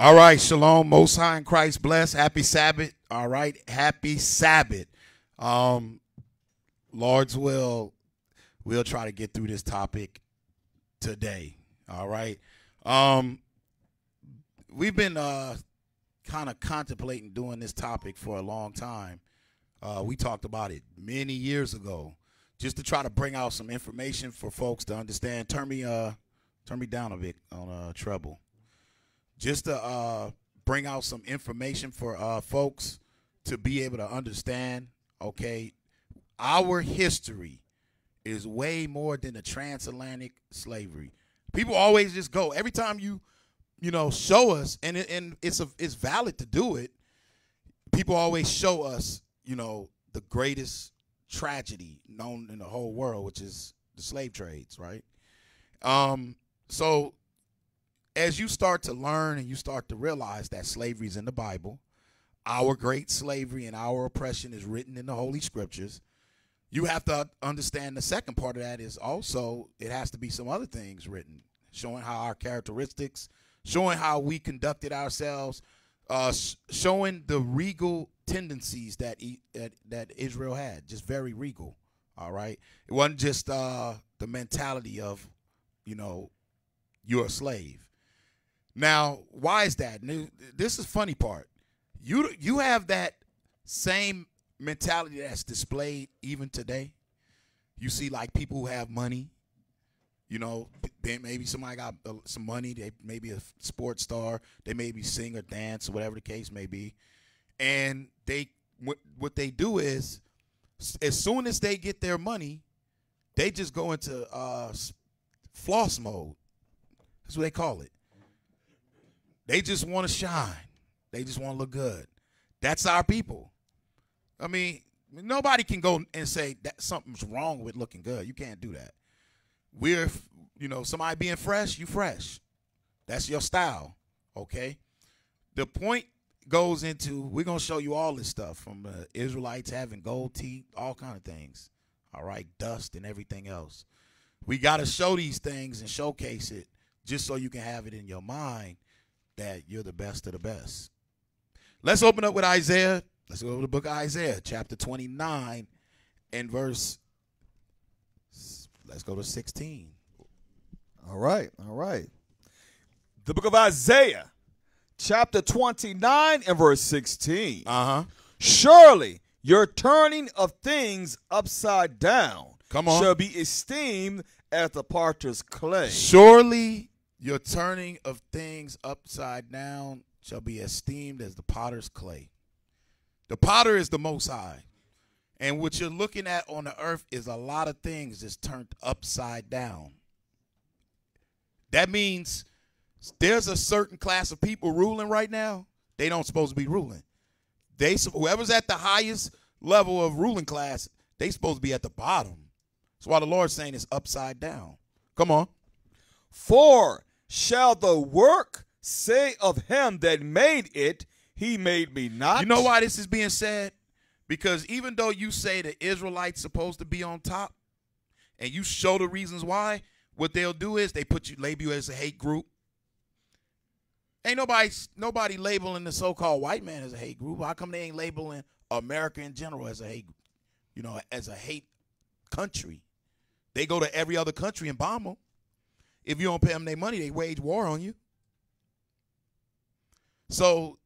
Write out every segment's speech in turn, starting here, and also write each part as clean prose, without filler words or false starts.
All right, shalom, most high in Christ bless. Happy Sabbath. All right, happy Sabbath. Lord's will, we'll try to get through this topic today. All right. We've been kind of contemplating doing this topic for a long time. We talked about it many years ago, just to try to bring out some information for folks to understand. Turn me down a bit on treble. Just to bring out some information for folks to be able to understand, okay, our history is way more than the transatlantic slavery. People always just go, every time you show us, and it's valid to do it, people always show us, the greatest tragedy known in the whole world, which is the slave trades, right? So as you start to learn and you start to realize that slavery is in the Bible, our great slavery and our oppression is written in the Holy Scriptures, you have to understand the second part of that is also it has to be some other things written, showing how our characteristics, showing how we conducted ourselves, showing the regal tendencies that Israel had, just very regal, all right? It wasn't just the mentality of, you're a slave. Now, why is that? This is the funny part. You have that same mentality that's displayed even today. You see, like, people who have money, maybe somebody got some money, they may be a sports star, they may be sing or dance or whatever the case may be, and what they do is, as soon as they get their money, they just go into floss mode. That's what they call it. They just want to shine. They just want to look good. That's our people. I mean, nobody can go and say that something's wrong with looking good. You can't do that. We're, somebody being fresh, you fresh. That's your style, okay? The point goes into, we're going to show you all this stuff, from Israelites having gold teeth, all kind of things, all right, dust and everything else. We got to show these things and showcase it just so you can have it in your mind that you're the best of the best. Let's open up with Isaiah. Let's go to the book of Isaiah, chapter 29 and let's go to 16. All right. The book of Isaiah, chapter 29 and verse 16. Surely your turning of things upside down shall be esteemed as the potter's clay. Surely your turning of things upside down shall be esteemed as the potter's clay. The potter is the Most High. And what you're looking at on the earth is a lot of things that's turned upside down. That means there's a certain class of people ruling right now. They don't supposed to be ruling. Whoever's at the highest level of ruling class, they supposed to be at the bottom. That's why the Lord's saying it's upside down. Come on. For shall the work say of him that made it, he made me not? You know why this is being said? Because even though you say the Israelites supposed to be on top, and you show the reasons why, what they'll do is they label you as a hate group. Ain't nobody labeling the so-called white man as a hate group. How come they ain't labeling America in general as a hate, as a hate country? They go to every other country and bomb them. If you don't pay them their money, they wage war on you. So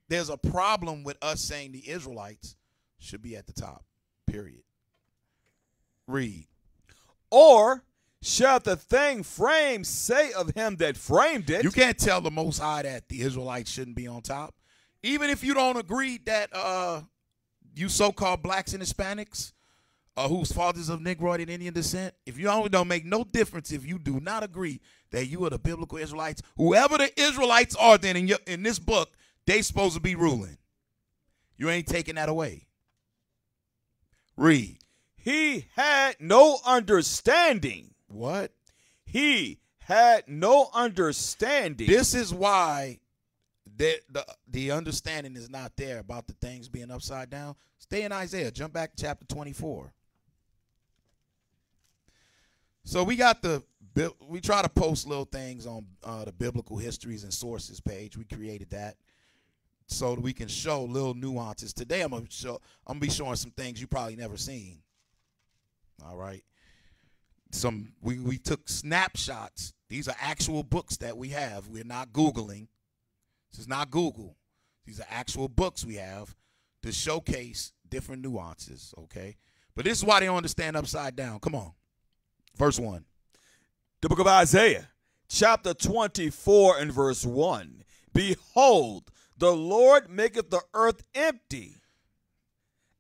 there's a problem with us saying the Israelites should be at the top, period. Read. Or shall the thing framed say of him that framed it? You can't tell the Most High that the Israelites shouldn't be on top. Even if you don't agree that you so-called blacks and Hispanics, whose fathers of Negroid and Indian descent, if you don't make no difference if you do not agree that you are the biblical Israelites, whoever the Israelites are then in this book, they supposed to be ruling. You ain't taking that away. Read. He had no understanding. What? He had no understanding. This is why the understanding is not there about the things being upside down. Stay in Isaiah. Jump back to chapter 24. So we try to post little things on the biblical histories and sources page. We created that so that we can show little nuances. Today I'm gonna be showing some things you probably never seen. All right. We took snapshots. These are actual books that we have. We're not Googling. This is not Google. These are actual books we have to showcase different nuances, okay? But this is why they don't understand upside down. Come on. Verse 1. The book of Isaiah, chapter 24 and verse 1. Behold, the Lord maketh the earth empty,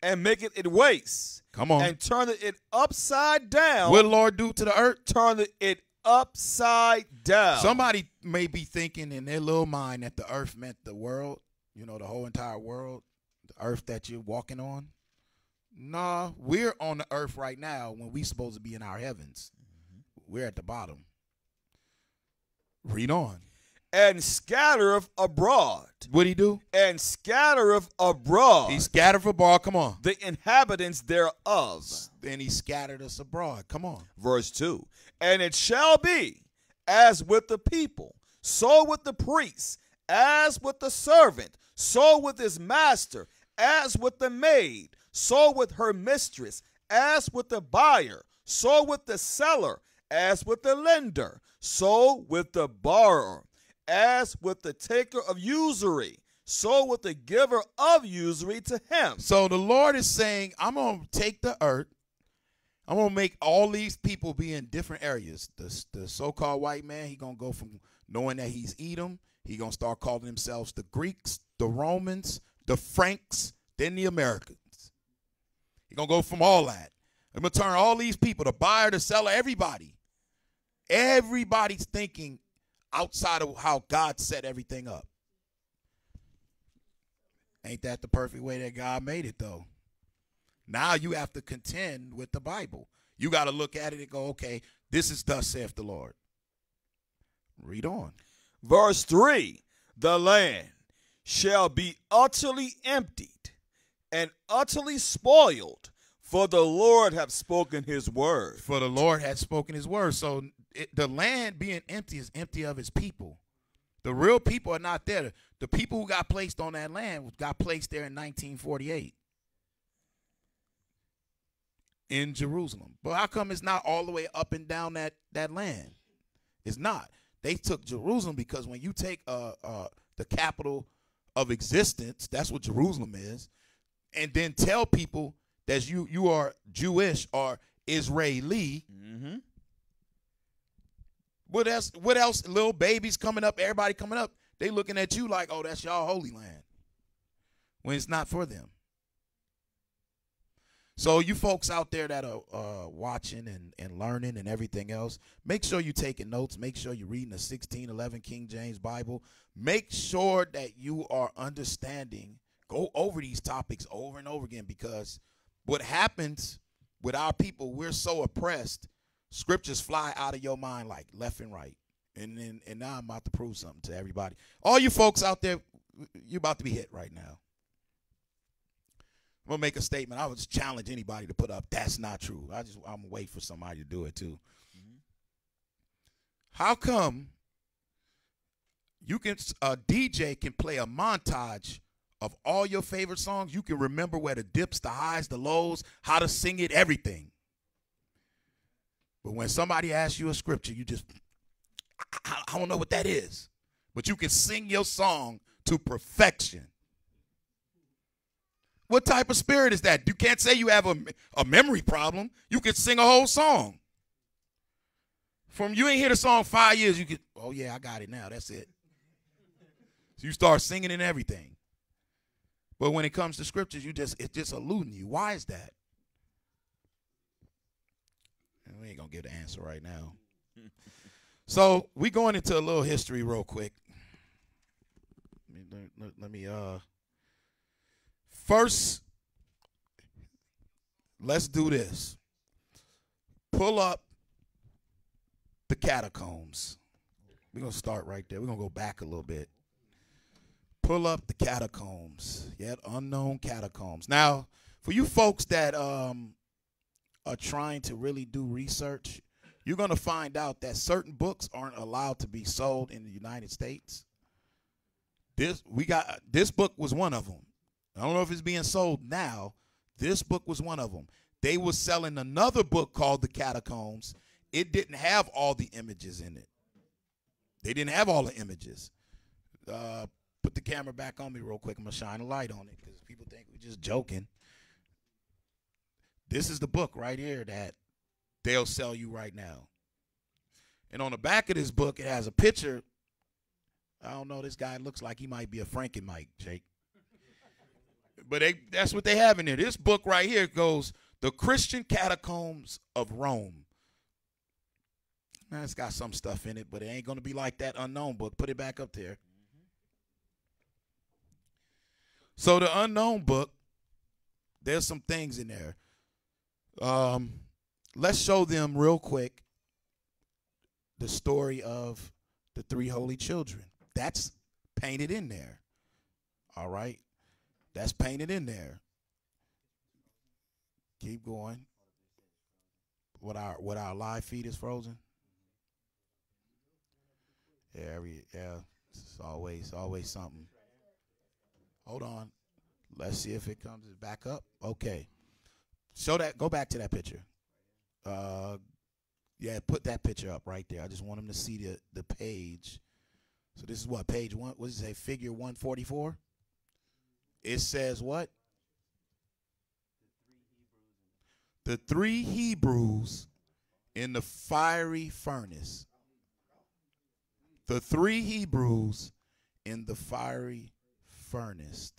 and maketh it waste. Come on. And turneth it upside down. What did the Lord do to the earth? Turneth it upside down. Somebody may be thinking in their little mind that the earth meant the world, the whole entire world, the earth that you're walking on. Nah, we're on the earth right now when we're supposed to be in our heavens. We're at the bottom. Read on. And scattereth abroad. What'd he do? And scattereth abroad. He scattered abroad. Come on. The inhabitants thereof. Then he scattered us abroad. Come on. Verse 2. And it shall be as with the people, so with the priest, as with the servant, so with his master, as with the maid, so with her mistress, as with the buyer, so with the seller, as with the lender, so with the borrower, as with the taker of usury, so with the giver of usury to him. So the Lord is saying, I'm going to take the earth. I'm going to make all these people be in different areas. The so-called white man, he's going to go from knowing that he's Edom. He's going to start calling themselves the Greeks, the Romans, the Franks, then the Americans. He's going to go from all that. I'm going to turn all these people, the buyer, the seller, everybody. Everybody's thinking outside of how God set everything up. Ain't that the perfect way that God made it, though? Now you have to contend with the Bible. You got to look at it and go, okay, this is thus saith the Lord. Read on. Verse 3, the land shall be utterly emptied and utterly spoiled, for the Lord hath spoken his word. For the Lord hath spoken his word. So the land being empty is empty of his people. The real people are not there. The people who got placed on that land got placed there in 1948 in Jerusalem. But how come it's not all the way up and down that land? It's not. They took Jerusalem because when you take the capital of existence, that's what Jerusalem is, and then tell people that you are Jewish or Israeli. Mm-hmm. What else? Little babies coming up, everybody coming up, they looking at you like, oh, that's y'all holy land, when it's not for them. So you folks out there that are watching and learning and everything else, make sure you're taking notes. Make sure you're reading the 1611 King James Bible. Make sure that you are understanding. Go over these topics over and over again, because what happens with our people, we're so oppressed, scriptures fly out of your mind like left and right. And now I'm about to prove something to everybody. All you folks out there, you're about to be hit right now. I'm going to make a statement. I would just challenge anybody to put up, that's not true. I'm going to wait for somebody to do it too. Mm-hmm. How come a DJ can play a montage of all your favorite songs? You can remember where the dips, the highs, the lows, how to sing it, everything. But when somebody asks you a scripture, you just, I don't know what that is. But you can sing your song to perfection. What type of spirit is that? You can't say you have a memory problem. You could sing a whole song. From you ain't hear the song 5 years, you could, oh yeah, I got it now. That's it. So you start singing and everything. But when it comes to scriptures, it's just eluding you. Why is that? And we ain't gonna get the answer right now. So we going into a little history real quick. Let me first, let's do this. Pull up the catacombs. We're going to start right there. We're going to go back a little bit. Pull up the catacombs. Yet unknown catacombs. Now, for you folks that are trying to really do research, you're going to find out that certain books aren't allowed to be sold in the United States. This book was one of them. I don't know if it's being sold now. This book was one of them. They were selling another book called The Catacombs. It didn't have all the images in it. They didn't have all the images. Put the camera back on me real quick. I'm going to shine a light on it because people think we're just joking. This is the book right here that they'll sell you right now. And on the back of this book, it has a picture. I don't know. This guy looks like he might be a Frankenmike, Jake. But that's what they have in there. This book right here goes, The Christian Catacombs of Rome. Now, it's got some stuff in it, but it ain't going to be like that Unknown book. Put it back up there. So the Unknown book, there's some things in there. Let's show them real quick the story of the three holy children. That's painted in there. All right. That's painted in there. Keep going. What our live feed is frozen. Yeah, it's always something. Hold on. Let's see if it comes back up. Okay. Show that. Go back to that picture. Yeah, put that picture up right there. I just want them to see the page. So this is what, page 1? What does it say? Figure 144? It says what? The three Hebrews in the fiery furnace. The three Hebrews in the fiery furnace.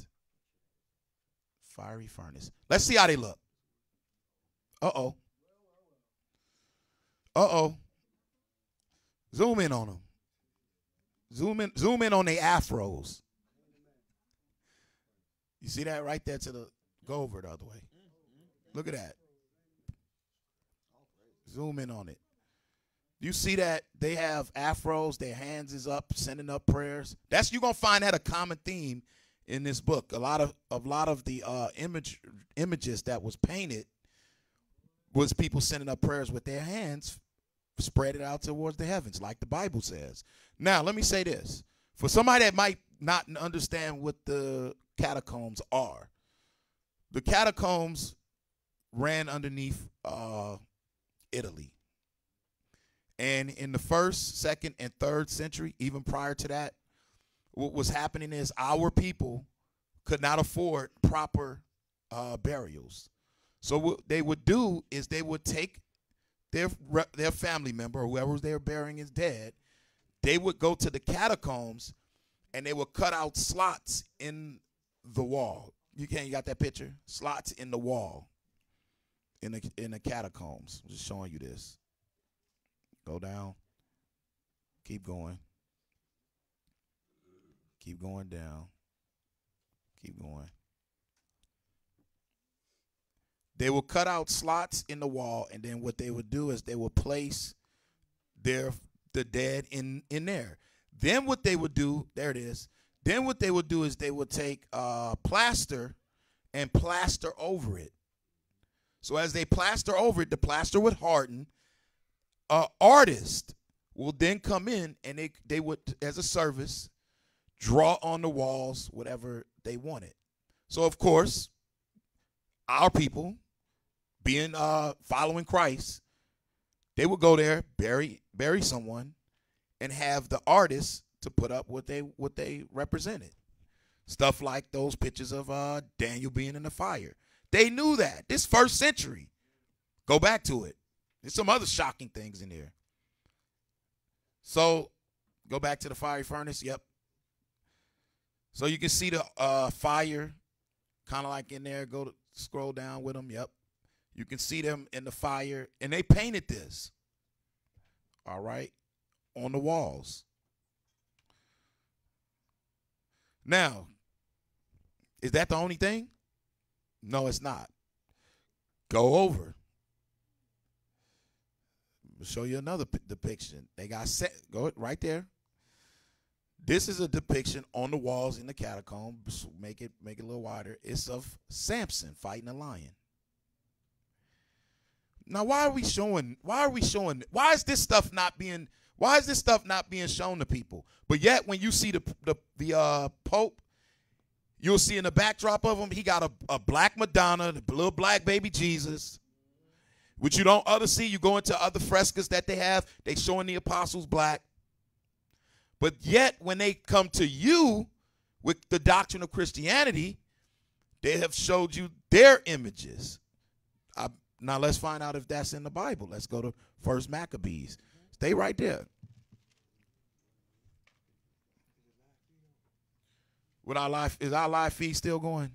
Fiery furnace. Let's see how they look. Uh-oh. Uh-oh. Zoom in on them. Zoom in on their afros. You see that right there go over the other way. Look at that. Zoom in on it. You see that they have afros, their hands is up, sending up prayers. You're gonna find that a common theme in this book. A lot of the images that was painted was people sending up prayers with their hands spread it out towards the heavens, like the Bible says. Now, let me say this. For somebody that might not understand what the catacombs are, the catacombs ran underneath Italy. And in the 1st, 2nd, and 3rd century, even prior to that, what was happening is our people could not afford proper burials. So what they would do is they would take their family member, or whoever they were burying is dead. They would go to the catacombs, and they would cut out slots in the wall. You got that picture? Slots in the wall in the catacombs. I'm just showing you this. Go down. Keep going. Keep going down. Keep going. They will cut out slots in the wall, and then what they would do is they would place the dead in there. Then what they would do, there it is. Then what they would do is they would take plaster and plaster over it. So as they plaster over it, the plaster would harden. Artist will then come in, and they would, as a service, draw on the walls whatever they wanted. So of course, our people, being following Christ, they would go there, bury someone, and have the artists to put up what they represented. Stuff like those pictures of Daniel being in the fire. They knew that. This 1st century. Go back to it. There's some other shocking things in there. So, go back to the fiery furnace. Yep. So you can see the fire, kind of like in there. Scroll down with them. Yep. You can see them in the fire, and they painted this. All right, on the walls. Now, is that the only thing? No, it's not. Go over. I'll show you another depiction. They got set. Go right there. This is a depiction on the walls in the catacombs. Make it a little wider. It's of Samson fighting a lion. Now, why is this stuff not being shown to people? But yet, when you see the Pope, you'll see in the backdrop of him, he got a black Madonna, the little black baby Jesus, which you don't see. You go into other frescoes that they have, they showing the apostles black. But yet, when they come to you with the doctrine of Christianity, they have showed you their images. Now let's find out if that's in the Bible. Let's go to 1 Maccabees. Stay right there. Is our live feed still going?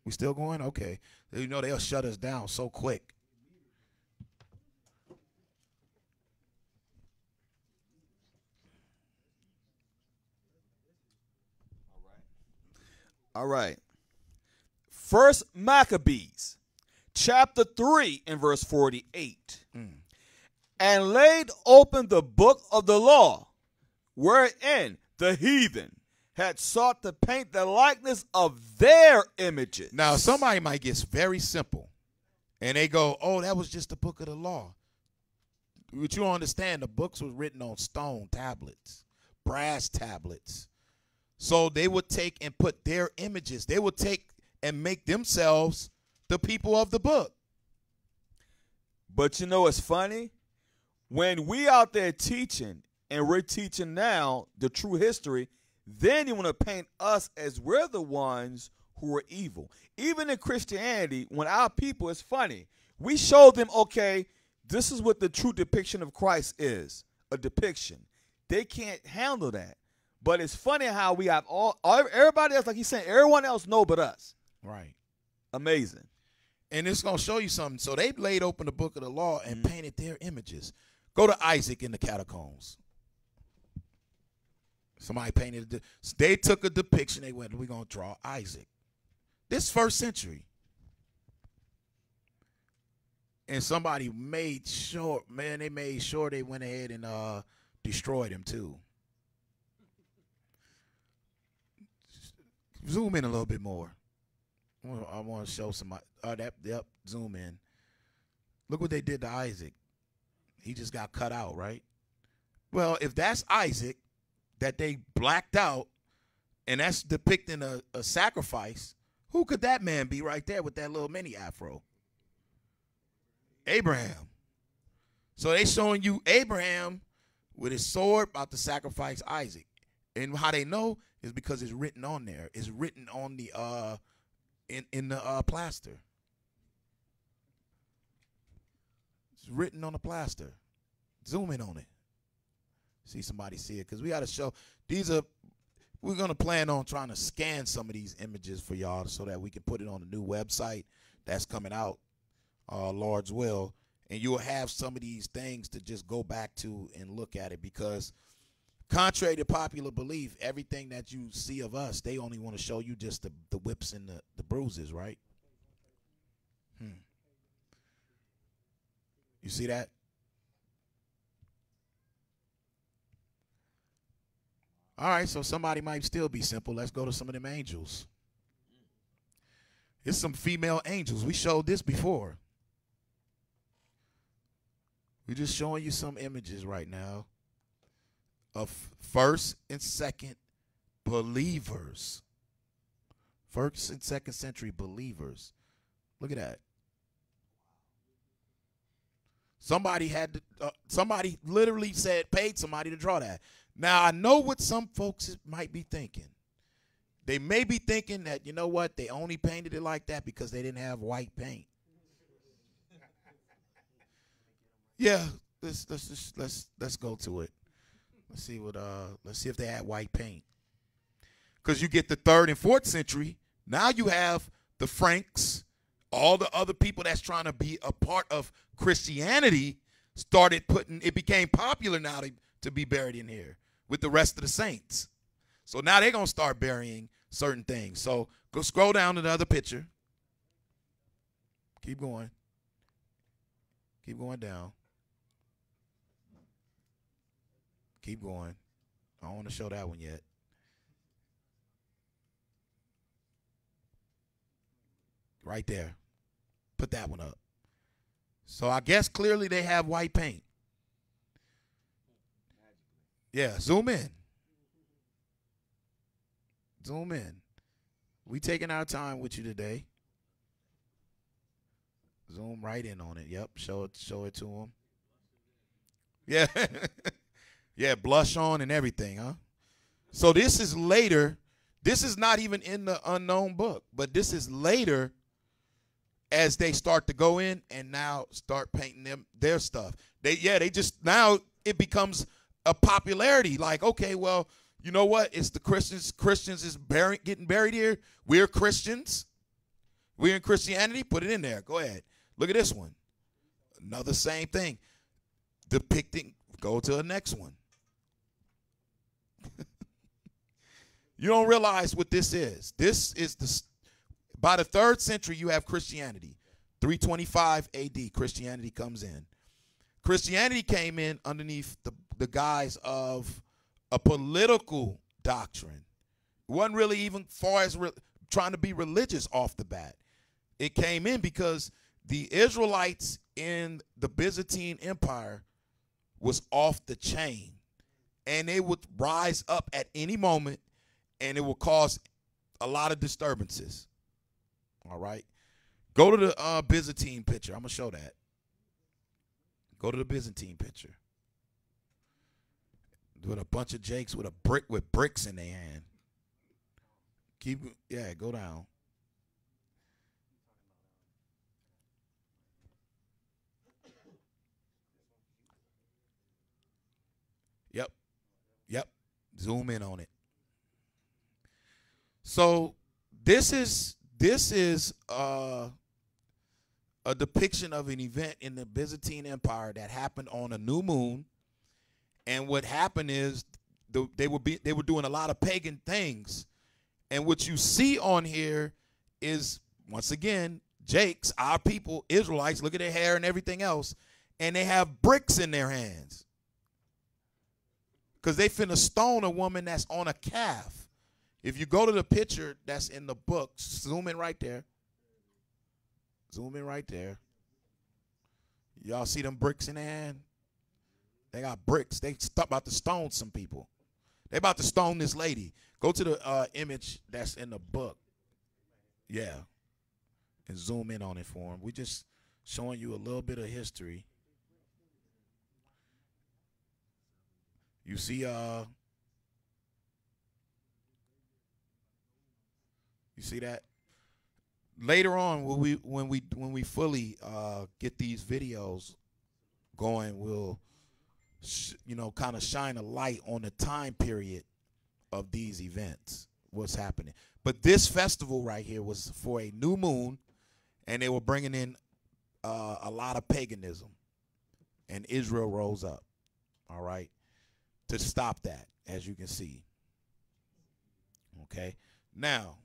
We still going? Okay. You know they'll shut us down so quick. All right. 1 Maccabees, chapter 3 and verse 48. And laid open the book of the law, wherein the heathen had sought to paint the likeness of their images. Now, somebody might get very simple, and they go, oh, that was just the book of the law. But you don't understand, the books was written on stone tablets, brass tablets. So they would take and put their images. They would take and make themselves the people of the book. But you know what's funny? When we out there teaching, and we're teaching now the true history, then you want to paint us as we're the ones who are evil. Even in Christianity, when our people, it's funny, we show them, okay, this is what the true depiction of Christ is, a depiction. They can't handle that. But it's funny how we have everybody else, like he's saying, everyone else know but us. Right. Amazing. And it's going to show you something. So they laid open the book of the law and painted their images. Go to Isaac in the catacombs. Somebody painted they took a depiction. They went, we're going to draw Isaac. This 1st century. And somebody made sure they went ahead and destroyed him too. Zoom in a little bit more. I want to show somebody. Yep, zoom in. Look what they did to Isaac. He just got cut out, right? Well, if that's Isaac that they blacked out, and that's depicting a sacrifice, who could that man be right there with that little mini afro? Abraham. So they showing you Abraham with his sword about to sacrifice Isaac. And how they know is because it's written on there. It's written on the in the plaster. It's written on the plaster. Zoom in on it. See somebody see it, because we got to show we're going to plan on trying to scan some of these images for y'all so that we can put it on the new website that's coming out, Lord's will, and you'll have some of these things to just go back to and look at it, because contrary to popular belief, everything that you see of us, they only want to show you just the whips and the bruises, right? You see that? All right, so somebody might still be simple. Let's go to some of them angels. It's some female angels. We showed this before. We're just showing you some images right now of 1st and 2nd believers. 1st and 2nd century believers. Look at that. Somebody literally paid somebody to draw that. Now, I know what some folks might be thinking. They may be thinking that, you know what, they only painted it like that because they didn't have white paint. Yeah, let's go to it. Let's see if they had white paint. Because you get the 3rd and 4th century, now you have the Franks, all the other people that's trying to be a part of Christianity it became popular now to be buried in here with the rest of the saints. So now they're going to start burying certain things. So go scroll down to the other picture. Keep going. Keep going down. Keep going. I don't want to show that one yet. Right there. Put that one up. So I guess clearly they have white paint. Yeah, zoom in. Zoom in. We taking our time with you today. Zoom right in on it. Yep, show it to them. Yeah. Yeah, blush on and everything, huh? So this is later. This is not even in the unknown book, but this is later as they start to go in and now start painting their stuff. They just now it becomes a popularity. Like, okay, well, you know what? It's the Christians. Christians is getting buried here. We're Christians. We're in Christianity. Put it in there. Go ahead. Look at this one. Another same thing. Depicting. Go to the next one. You don't realize what this is. This is by the 3rd century, you have Christianity. 325 AD, Christianity comes in. Christianity came in underneath the guise of a political doctrine. It wasn't really even far as trying to be religious off the bat. It came in because the Israelites in the Byzantine Empire was off the chain. And they would rise up at any moment, and it will cause a lot of disturbances. All right. Go to the Byzantine picture. I'm going to show that. Go to the Byzantine picture. With a bunch of jakes with bricks in their hand. Go down. Yep. Zoom in on it. So this is a depiction of an event in the Byzantine Empire that happened on a new moon. And what happened is they were doing a lot of pagan things. And what you see on here is, once again, Jakes, our people, Israelites, look at their hair and everything else, and they have bricks in their hands. Because they finna stone a woman that's on a calf. If you go to the picture that's in the book, zoom in right there. Zoom in right there. Y'all see them bricks in their hand? They got bricks. They about to stone some people. They about to stone this lady. Go to the image that's in the book. Yeah. And zoom in on it for them. We just showing you a little bit of history. You see, you see that? Later on, when we fully get these videos going, we'll kind of shine a light on the time period of these events, what's happening. But this festival right here was for a new moon, and they were bringing in a lot of paganism, and Israel rose up. All right. To stop that, as you can see. Okay. Now,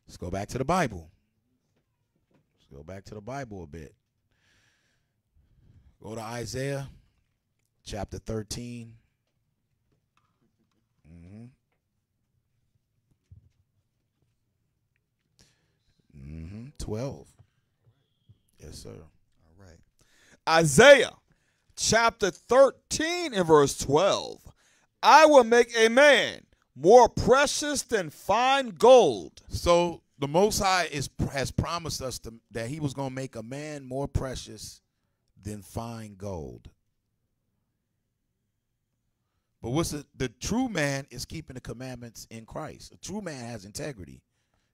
let's go back to the Bible. Let's go back to the Bible a bit. Go to Isaiah chapter 13. 12. Yes, sir. All right. Isaiah chapter 13 and verse 12. I will make a man more precious than fine gold. So the Most High has promised us that he was going to make a man more precious than fine gold. But the true man is keeping the commandments in Christ. A true man has integrity.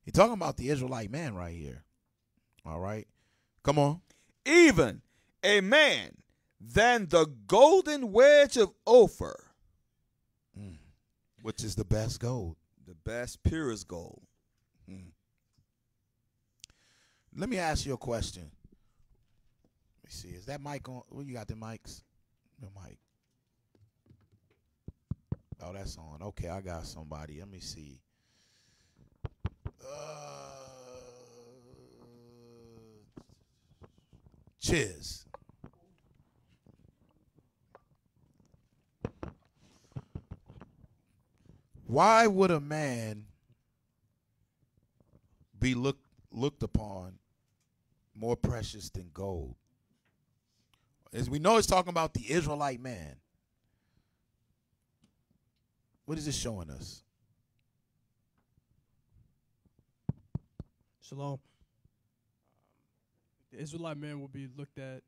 He's talking about the Israelite man right here. All right. Come on. Even a man than the golden wedge of Ophir. Which is the best gold. The best, purest gold. Let me ask you a question. Let me see. Is that mic on? Where you got the mics? The mic. Oh, that's on. Okay, I got somebody. Let me see. Chiz. Why would a man be looked upon more precious than gold. As we know, it's talking about the Israelite man. What is it showing us? Shalom. The Israelite man will be looked at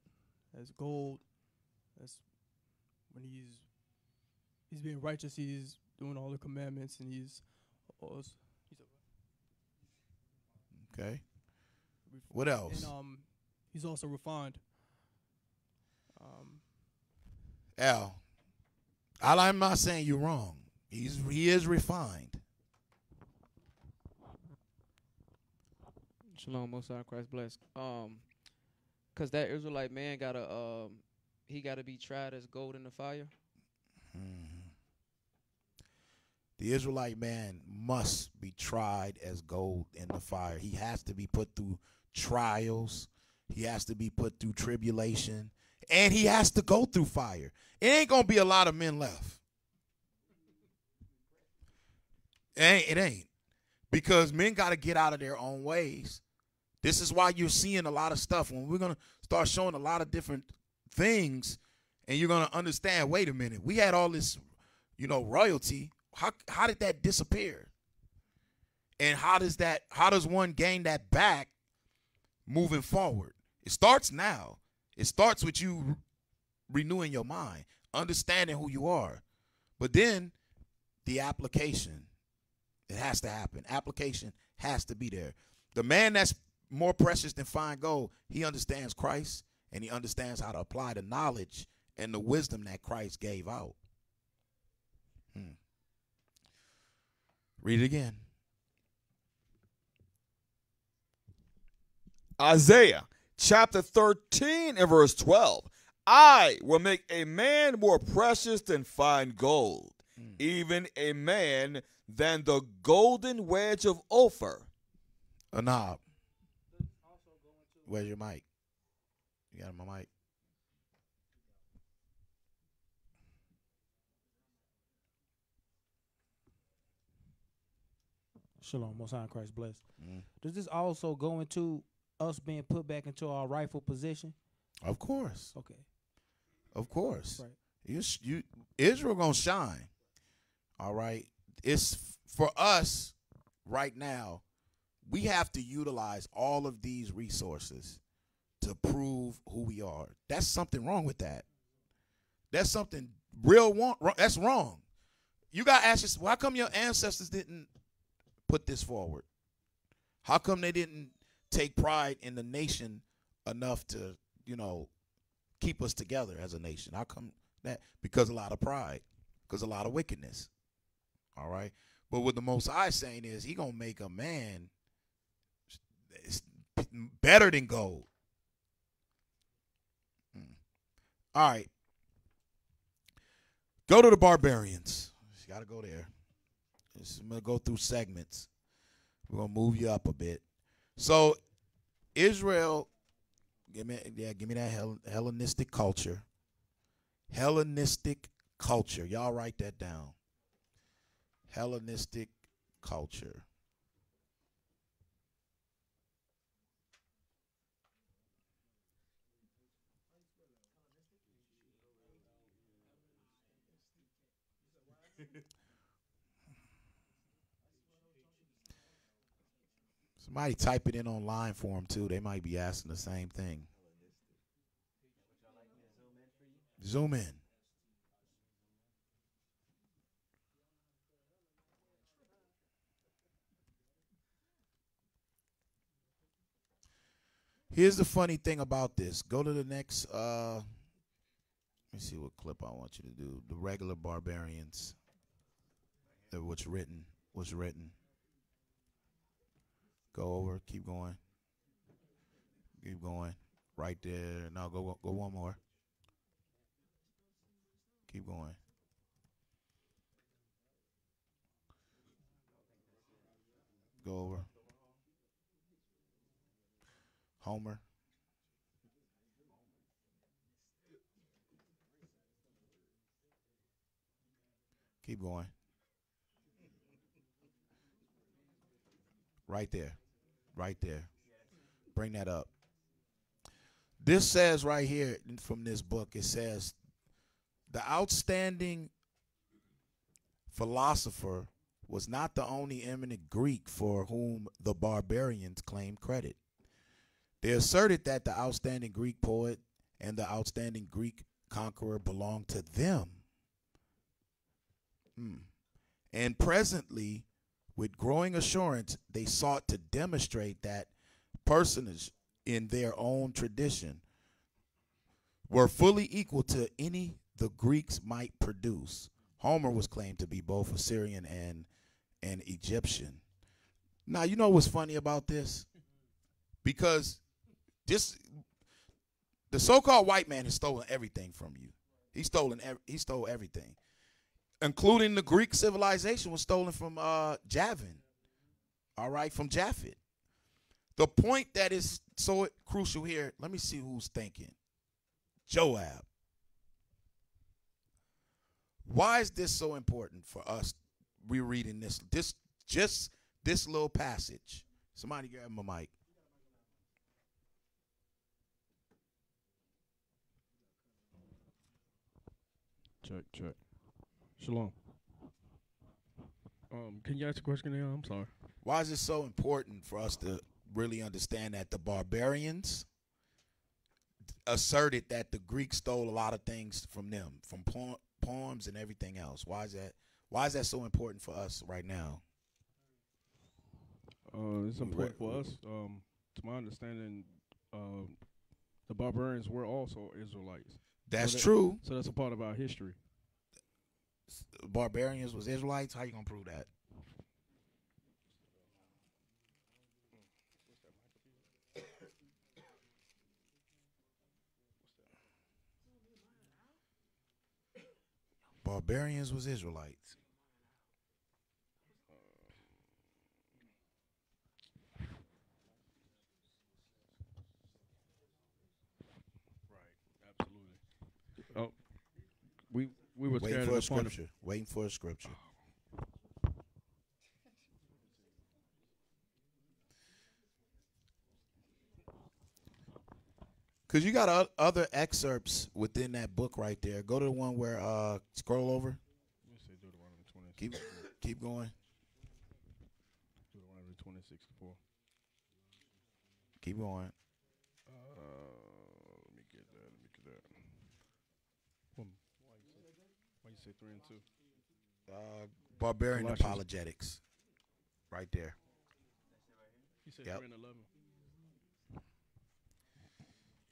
as gold. That's when he's being righteous. He's doing all the commandments, and he's okay. What else? And he's also refined. Al, I'm not saying you're wrong. He is refined. Shalom, Most High, Christ bless. Cause that Israelite man he gotta be tried as gold in the fire. Mm-hmm. The Israelite man must be tried as gold in the fire. He has to be put through trials. He has to be put through tribulation. And he has to go through fire. It ain't going to be a lot of men left. It ain't. Because men got to get out of their own ways. This is why you're seeing a lot of stuff. When we're going to start showing a lot of different things, and you're going to understand, wait a minute, we had all this, royalty. How did that disappear? And how does one gain that back moving forward? It starts now. It starts with you renewing your mind, understanding who you are. But then the application, it has to happen. Application has to be there. The man that's more precious than fine gold, he understands Christ, and he understands how to apply the knowledge and the wisdom that Christ gave out. Read it again. Isaiah chapter 13 and verse 12. I will make a man more precious than fine gold, even a man than the golden wedge of Ophir. A knob. Where's your mic? You got my mic? Shalom, Most High, Christ bless. Does this also go into us being put back into our rightful position? Of course. Okay. Of course. Right. Israel gonna shine. All right. It's for us right now. We have to utilize all of these resources to prove who we are. That's something wrong with that. That's something that's wrong. You got to ask yourself, why come your ancestors didn't put this forward? How come they didn't take pride in the nation enough to, keep us together as a nation? How come that? Because a lot of pride, because a lot of wickedness. All right. But what the Most High saying is he going to make a man better than gold. All right. Go to the barbarians. You got to go there. I'm going to go through segments. We're going to move you up a bit. So Israel, give me that Hellenistic culture. Hellenistic culture. Y'all write that down. Hellenistic culture. Somebody type it in online for them, too. They might be asking the same thing. Zoom in. Here's the funny thing about this. Go to the next, let me see what clip I want you to do. The regular barbarians. What's written. Go over. Keep going. Keep going. Right there. Now go one more. Keep going. Go over. Homer. Keep going. Right there. Right there. Bring that up. This says right here from this book, it says, the outstanding philosopher was not the only eminent Greek for whom the barbarians claimed credit. They asserted that the outstanding Greek poet and the outstanding Greek conqueror belonged to them. And presently, with growing assurance, they sought to demonstrate that personage in their own tradition were fully equal to any the Greeks might produce. Homer was claimed to be both Assyrian and Egyptian. Now, you know what's funny about this? Because the so-called white man has stolen everything from you. He stole everything, including the Greek civilization was stolen from Javan. All right, from Japhet. The point that is so crucial here, let me see who's thinking. Joab. Why is this so important for us? We're reading just this little passage. Somebody grab my mic. Check. Shalom. Can you ask a question again? I'm sorry. Why is it so important for us to really understand that the barbarians asserted that the Greeks stole a lot of things from them, from poems and everything else? Why is that so important for us right now? It's important for us. To my understanding, the barbarians were also Israelites. That's true. So that's a part of our history. Barbarians was Israelites? How you gonna prove that? Barbarians was Israelites. Right, absolutely. Oh, we were waiting for a scripture. Waiting for a scripture. Because you got other excerpts within that book right there. Go to the one where, scroll over. Keep going. Deuteronomy 20:64. Keep going. Let me get that. Why you say 3 and 2? Barbarian Colossians. apologetics. Right there. You said Yep. 3 and 11.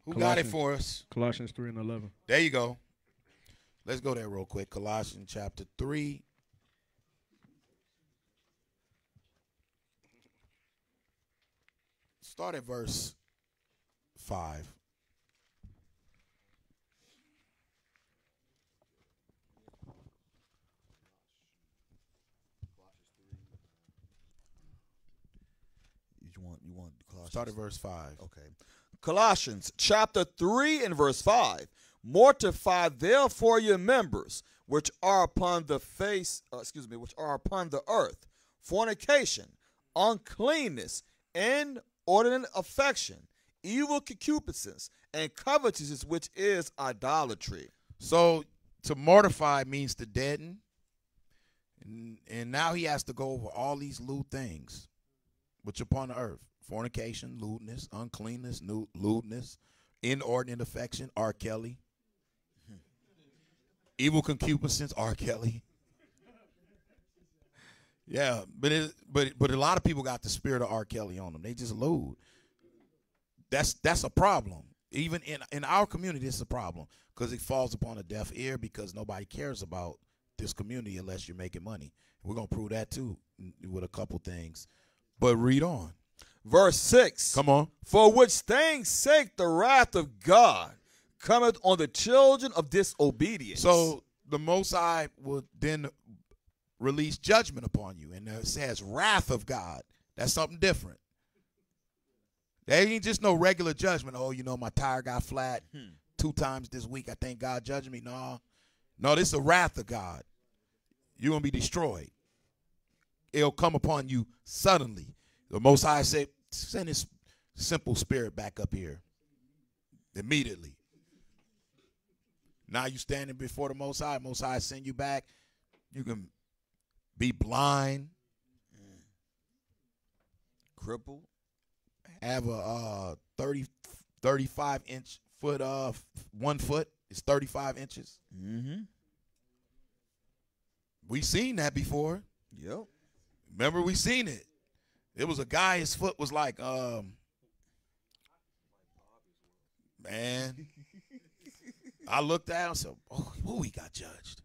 Who got it for us? Colossians 3 and 11. There you go. Let's go there real quick. Colossians chapter 3. Start at verse 5. You want Colossians? Start at verse 5. Okay. Colossians chapter 3 and verse 5. Mortify therefore your members which are upon the which are upon the earth, fornication, uncleanness, inordinate affection, evil concupiscence, and covetousness, which is idolatry. So to mortify means to deaden. And now he has to go over all these lewd things which are upon the earth. Fornication, lewdness, uncleanness, lewdness, inordinate affection, R. Kelly. Evil concupiscence, R. Kelly. Yeah, but a lot of people got the spirit of R. Kelly on them. They just lewd. That's a problem. Even in our community, it's a problem because it falls upon a deaf ear because nobody cares about this community unless you're making money. We're going to prove that too with a couple things. But read on. Verse 6. Come on. For which things sake the wrath of God cometh on the children of disobedience. So the Most High will then release judgment upon you. And it says wrath of God. That's something different. There ain't just no regular judgment. Oh, my tire got flat 2 times this week. I think God judged me. No, this is the wrath of God. You're going to be destroyed. It'll come upon you suddenly. The Most High said, send his simple spirit back up here. Immediately. Now you standing before the Most High. Most High send you back. You can be blind, crippled, have a 35-inch foot 1 foot is 35 inches. Mm-hmm. We seen that before. Yep. Remember, we seen it. It was a guy, his foot was like, man. I looked at him and said, oh, he got judged.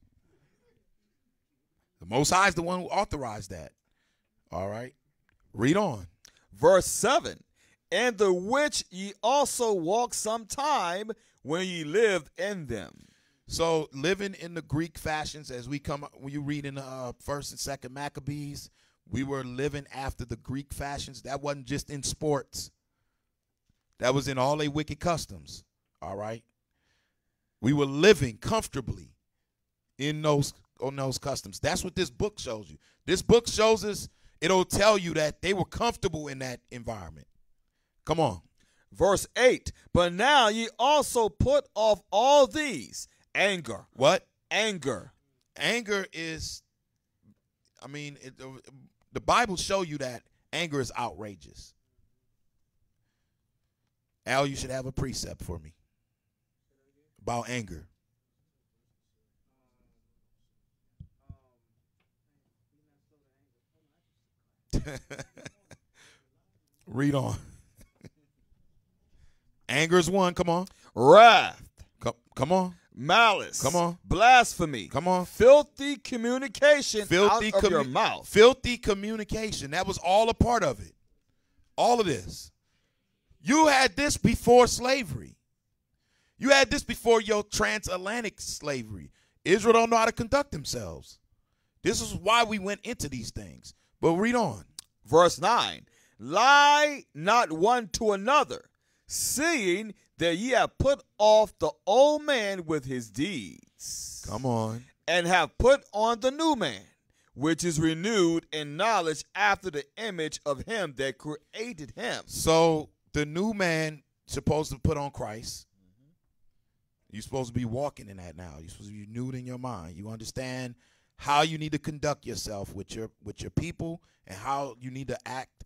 The Most High is the one who authorized that. All right. Read on. Verse 7. And the which ye also walked sometime when ye lived in them. So living in the Greek fashions, as when you read in the First and Second Maccabees, we were living after the Greek fashions. That wasn't just in sports. That was in all their wicked customs. All right. We were living comfortably on those customs. That's what this book shows you. This book shows us, it'll tell you that they were comfortable in that environment. Come on. Verse 8. But now ye also put off all these. Anger. What? Anger. Anger is, the Bible show you that anger is outrageous. Al, you should have a precept for me about anger. Read on. Anger is one. Come on. Wrath. Come on. Malice. Come on. Blasphemy. Come on. Filthy communication out of your mouth. Filthy communication. That was all a part of it. All of this. You had this before slavery. You had this before your transatlantic slavery. Israel don't know how to conduct themselves. This is why we went into these things. But read on. Verse 9. Lie not one to another, seeing that ye have put off the old man with his deeds. Come on. And have put on the new man, which is renewed in knowledge after the image of him that created him. So the new man supposed to put on Christ. You're supposed to be walking in that now. You're supposed to be renewed in your mind. You understand how you need to conduct yourself with your people and how you need to act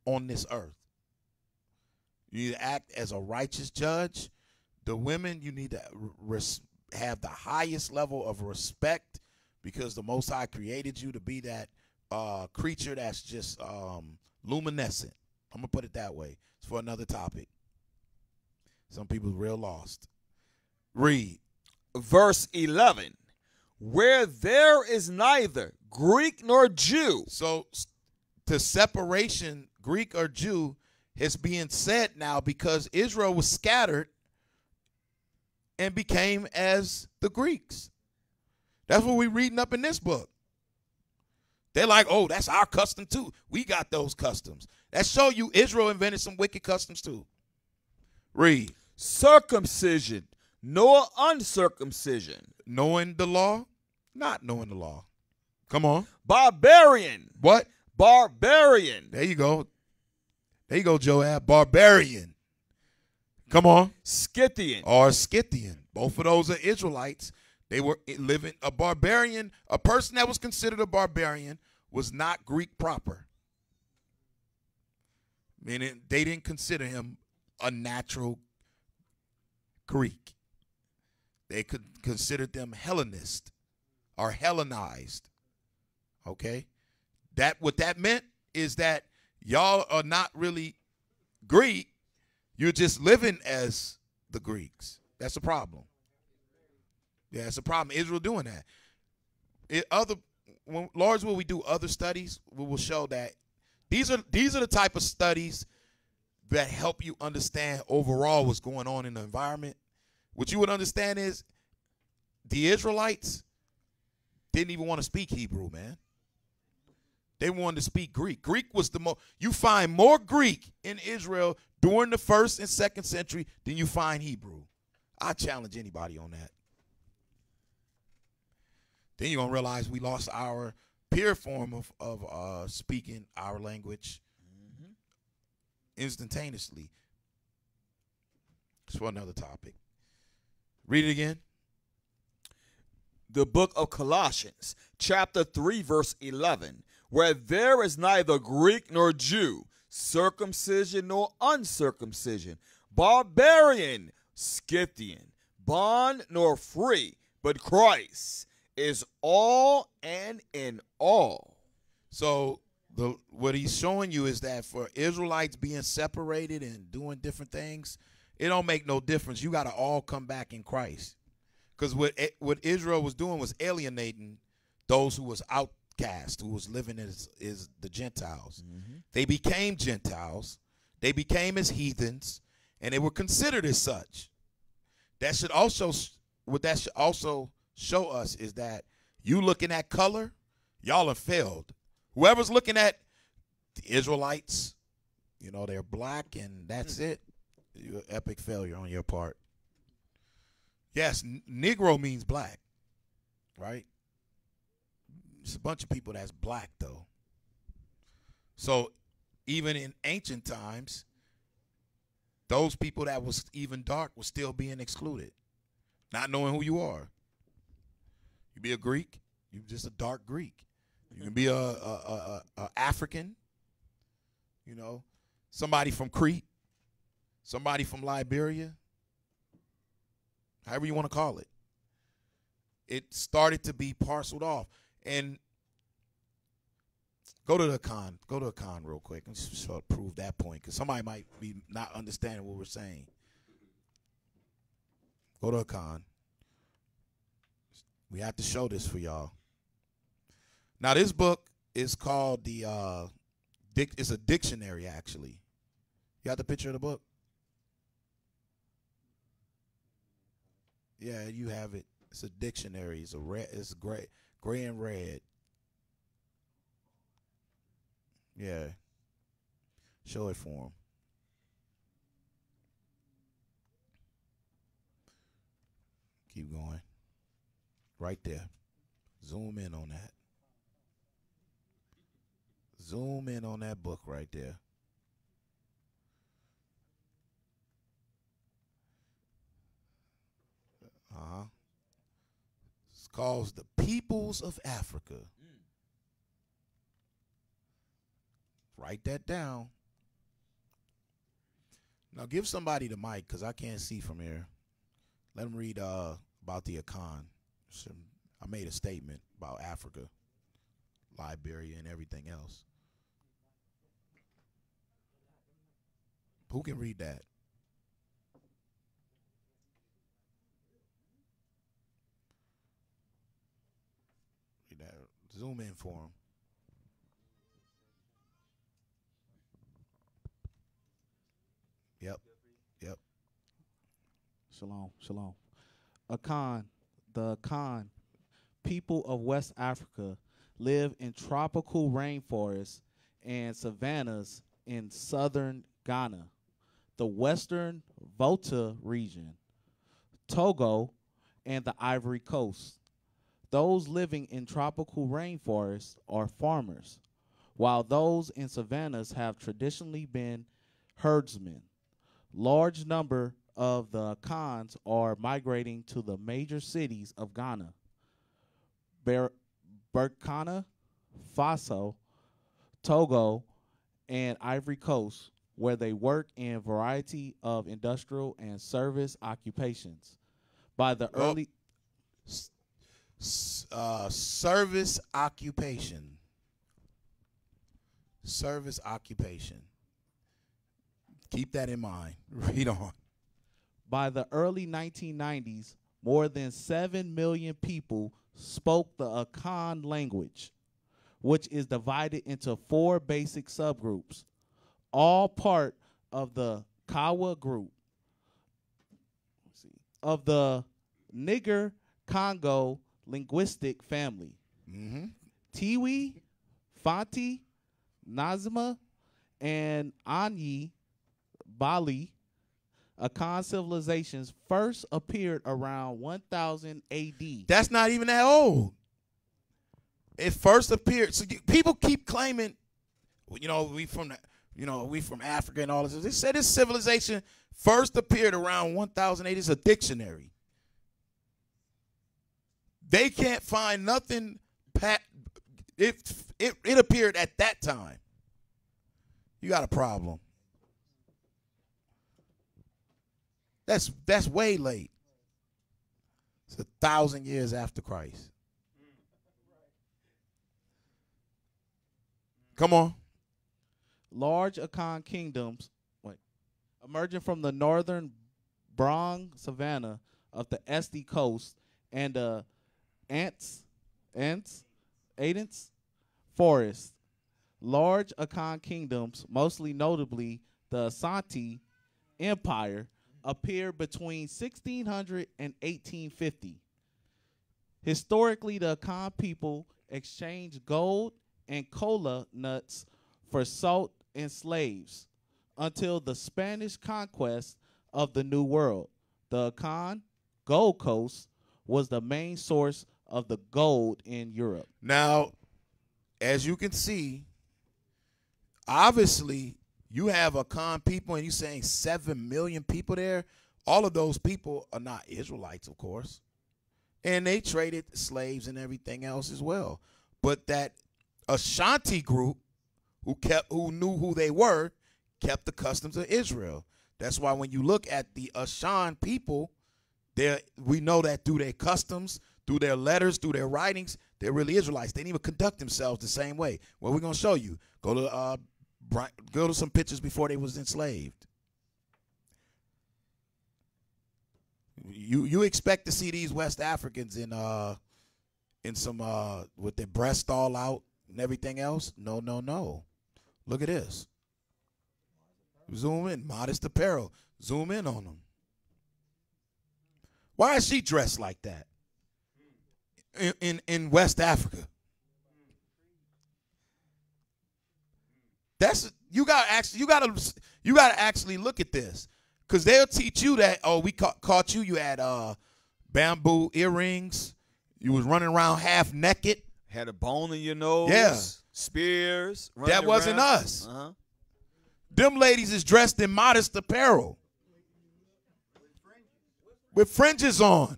on this earth. You need to act as a righteous judge. The women, you need to have the highest level of respect because the Most High created you to be that creature that's just luminescent. I'm going to put it that way. It's for another topic. Some people are real lost. Read. Verse 11. Where there is neither Greek nor Jew. So the separation, Greek or Jew, is being said now because Israel was scattered and became as the Greeks. That's what we're reading up in this book. They're like, oh, that's our custom too. We got those customs. That show you Israel invented some wicked customs too. Read. Circumcision, nor uncircumcision. Knowing the law, not knowing the law. Come on. Barbarian. What? Barbarian. There you go. There you go, Joab. Barbarian. Come on. Scythian. Or Scythian. Both of those are Israelites. They were living a barbarian. A person that was considered a barbarian was not Greek proper. Meaning they didn't consider him a natural Greek. They could consider them Hellenist or Hellenized. Okay? What that meant is that y'all are not really Greek. You're just living as the Greeks. That's a problem. Yeah, it's a problem. Israel doing that. Lord's will we do other studies, we will show that these are the type of studies that help you understand overall what's going on in the environment. What you would understand is the Israelites didn't even want to speak Hebrew, man. They wanted to speak Greek. Greek was the most. You find more Greek in Israel during the 1st and 2nd century than you find Hebrew. I challenge anybody on that. Then you're going to realize we lost our pure form of speaking our language instantaneously. It's for another topic. Read it again. The book of Colossians, chapter 3, verse 11, where there is neither Greek nor Jew, circumcision nor uncircumcision, barbarian, Scythian, bond nor free, but Christ is all and in all. So what he's showing you is that for Israelites being separated and doing different things, it don't make no difference. You got to all come back in Christ. Because what Israel was doing was alienating those who was outcast, who was living as the Gentiles. Mm-hmm. They became Gentiles. They became as heathens, and they were considered as such. What that should also show us is that you looking at color, y'all have failed. Whoever's looking at the Israelites, they're black and that's it. You're an epic failure on your part. Yes, Negro means black, right? It's a bunch of people that's black, though. So even in ancient times, those people that was even dark was still being excluded, not knowing who you are. You be a Greek, you're just a dark Greek. You can be a African, somebody from Crete, somebody from Liberia, however you want to call it. It started to be parceled off. And go to the con real quick and sort of prove that point, because somebody might be not understanding what we're saying. Go to a con. We have to show this for y'all. Now, this book is called it's a dictionary, actually. You got the picture of the book? Yeah, you have it. It's a dictionary. It's gray and red. Yeah. Show it for him. Keep going. Right there. Zoom in on that. Zoom in on that book right there. It's called The Peoples of Africa. Write that down. Now give somebody the mic, because I can't see from here. Let them read about the Akan. I made a statement about Africa, Liberia, and everything else. Who can read that? Read that. Zoom in for him. Yep. Shalom. Akan, the Akan, people of West Africa, live in tropical rainforests and savannas in southern Ghana, the western Volta region, Togo, and the Ivory Coast. Those living in tropical rainforests are farmers, while those in savannas have traditionally been herdsmen. Large number of the Akans are migrating to the major cities of Ghana, Burkina Faso, Togo, and Ivory Coast, where they work in a variety of industrial and service occupations. By the early service occupation. Service occupation. Keep that in mind. Read on. By the early 1990s, more than 7 million people spoke the Akan language, which is divided into 4 basic subgroups, all part of the Kawa group of the Niger-Congo linguistic family. Mm-hmm. Tiwi, Fanti, Nazima, and Anyi, Bali, Akan civilizations first appeared around 1000 AD. That's not even that old. It first appeared. So people keep claiming, we from you know, we from Africa and all this. They said this civilization first appeared around 1008. It's a dictionary. They can't find nothing. It appeared at that time. You got a problem. That's way late. It's 1,000 years after Christ. Come on. Large Akan kingdoms emerging from the northern Brong savanna of the Esti coast and the Adens forest. Large Akan kingdoms, mostly notably the Asante Empire, appeared between 1600 and 1850. Historically, the Akan people exchanged gold and cola nuts for salt and slaves until the Spanish conquest of the New World. The Akan Gold Coast was the main source of the gold in Europe. Now, as you can see, obviously, you have Akan people and you're saying 7 million people there. All of those people are not Israelites, of course. And they traded slaves and everything else as well. But that Ashanti group who knew who they were kept the customs of Israel. That's why when you look at the Ashan people, we know that through their customs, through their letters, through their writings, they're really Israelites. They didn't even conduct themselves the same way. Well, we're going to show you. Go to some pictures before they was enslaved. You expect to see these West Africans in some with their breasts all out and everything else? No. Look at this. Zoom in. Modest apparel. Zoom in on them. Why is she dressed like that in West Africa? You gotta actually look at this, because they'll teach you that, oh, we caught you. You had bamboo earrings. You was running around half naked. Had a bone in your nose. Yeah. Spears. That wasn't around. us. Uh-huh. Them ladies is dressed in modest apparel with fringes on.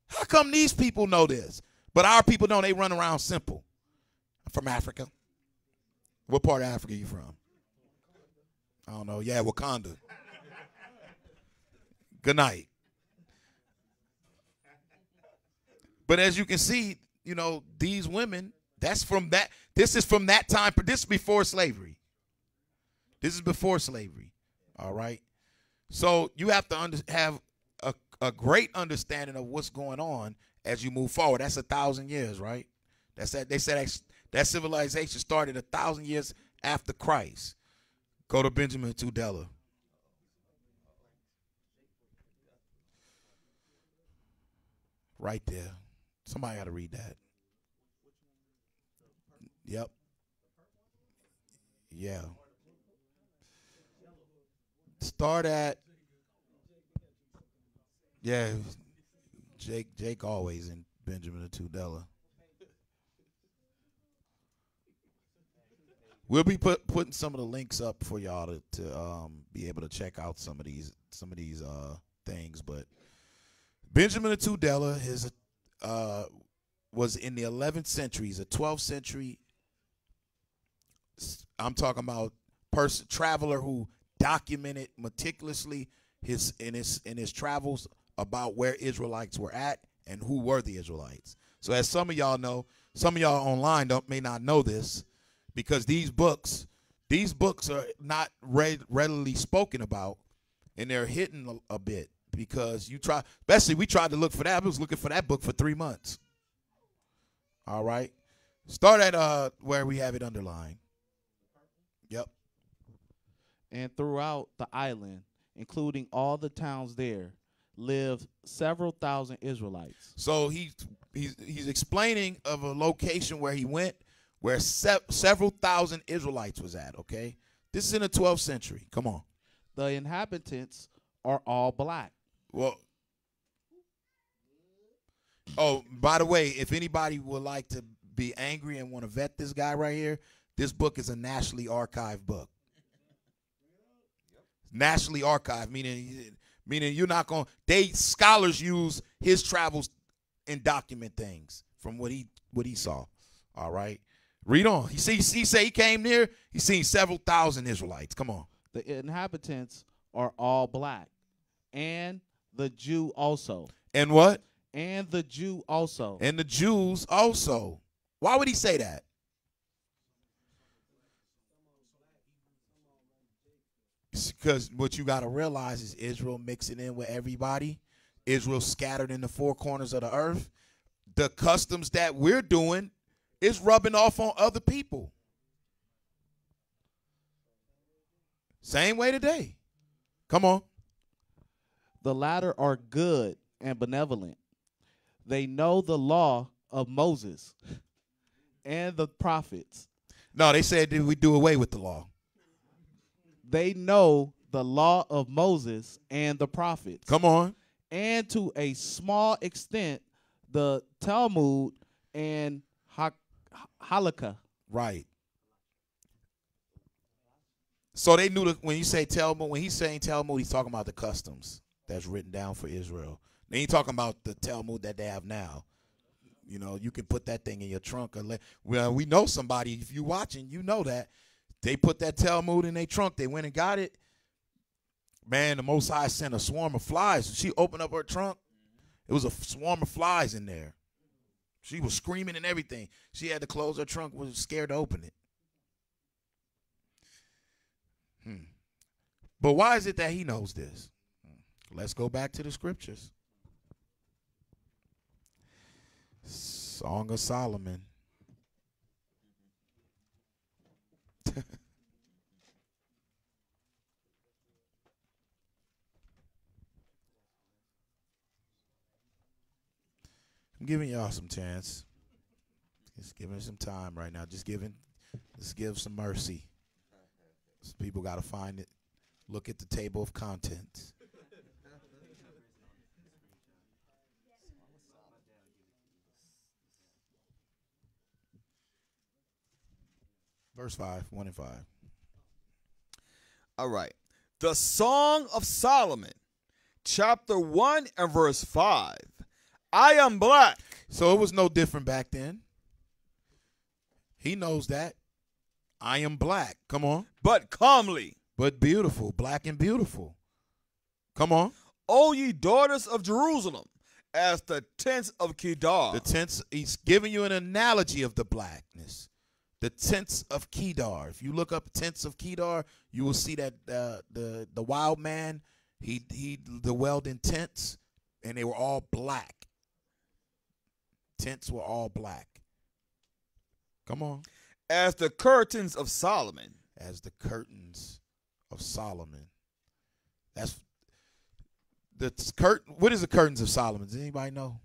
How come these people know this, but our people don't? They run around simple. I'm from Africa. What part of Africa you from? I don't know. Yeah, Wakanda. Good night. But as you can see, you know, these women, this is from that time. This is before slavery. This is before slavery. All right. So you have to have a great understanding of what's going on as you move forward. That's 1,000 years, right? They said that civilization started 1,000 years after Christ. Go to Benjamin Tudela. Right there. Somebody got to read that. Yep. Yeah. Start at. Yeah. Jake always in Benjamin Tudela. We'll be putting some of the links up for y'all to be able to check out some of these things. But Benjamin Tudela was in the 11th century. He's a 12th century. I'm talking about traveler who documented meticulously in his travels about where Israelites were at and who were the Israelites. So as some of y'all know, some of y'all online may not know this, because these books are not readily spoken about, and they're hidden a bit, because especially we tried to look for that. I was looking for that book for 3 months. All right. Start at where we have it underlined. Yep. And throughout the island, including all the towns there, lived several thousand Israelites. So he's explaining of a location where he went, where several thousand Israelites was at, okay? This is in the 12th century. Come on. The inhabitants are all black. Well, oh, by the way, if anybody would like to be angry and want to vet this guy right here, this book is a nationally archived book. Nationally archived, meaning you're not going. Scholars use his travels and document things from what he saw. All right, read on. He say he came near. He seen several thousand Israelites. Come on. The inhabitants are all black, and the Jew also. And what? And the Jew also. And the Jews also. Why would he say that? Because what you got to realize is Israel mixing in with everybody. Israel scattered in the four corners of the earth. The customs that we're doing is rubbing off on other people. Same way today. Come on. The latter are good and benevolent. They know the law of Moses and the prophets. No, they said that we do away with the law. They know the law of Moses and the prophets. Come on. And to a small extent, the Talmud and Halakha. Right. So they knew when you say Talmud, when he's saying Talmud, he's talking about the customs that's written down for Israel. They ain't talking about the Talmud that they have now. You know, you can put that thing in your trunk. Well, we know somebody, if you're watching, you know that. They put that Talmud in their trunk. They went and got it. Man, the Most High sent a swarm of flies. She opened up her trunk. It was a swarm of flies in there. She was screaming and everything. She had to close her trunk, was scared to open it. But why is it that he knows this? Let's go back to the scriptures. Song of Solomon. I'm giving y'all some chance. Just giving some time right now. Just give some mercy. People got to find it. Look at the table of contents. Verse 5, 1 and 5. All right. The Song of Solomon, chapter 1 and verse 5. I am black. So it was no different back then. He knows that. I am black. Come on. But comely. But beautiful. Black and beautiful. Come on. O ye daughters of Jerusalem, as the tents of Kedar. The tents, he's giving you an analogy of the blackness. The tents of Kedar. If you look up tents of Kedar, you will see that the wild man, he dwelled in tents, and they were all black. Tents were all black. Come on. As the curtains of Solomon. As the curtains of Solomon. That's the curtain. What is the curtains of Solomon? Does anybody know?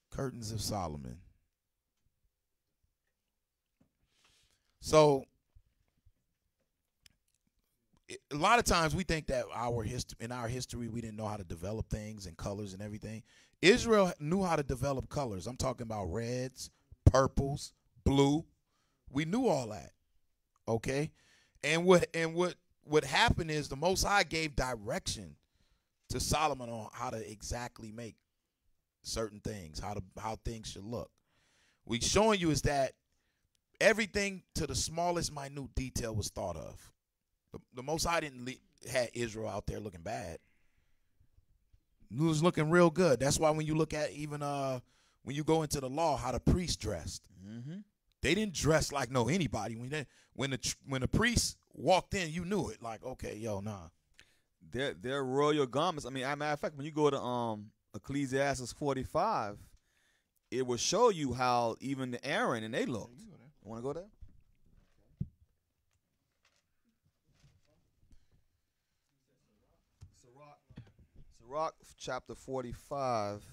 Curtains of Solomon. So a lot of times we think that in our history we didn't know how to develop things and colors and everything. Israel knew how to develop colors. I'm talking about reds, purples, blue. We knew all that. Okay? And what happened is the Most High gave direction to Solomon on how to exactly make certain things, how things should look. We showing you is that everything to the smallest minute detail was thought of. The Most High didn't had Israel out there looking bad. It was looking real good. That's why when you look at even when you go into the law, how the priests dressed, they didn't dress like anybody. When the priest walked in, you knew it. Like, okay, yo, nah. They're royal garments. I mean, as a matter of fact, when you go to Ecclesiastes 45, it will show you how even the Aaron and they looked. You want to go there? Sirach chapter 45.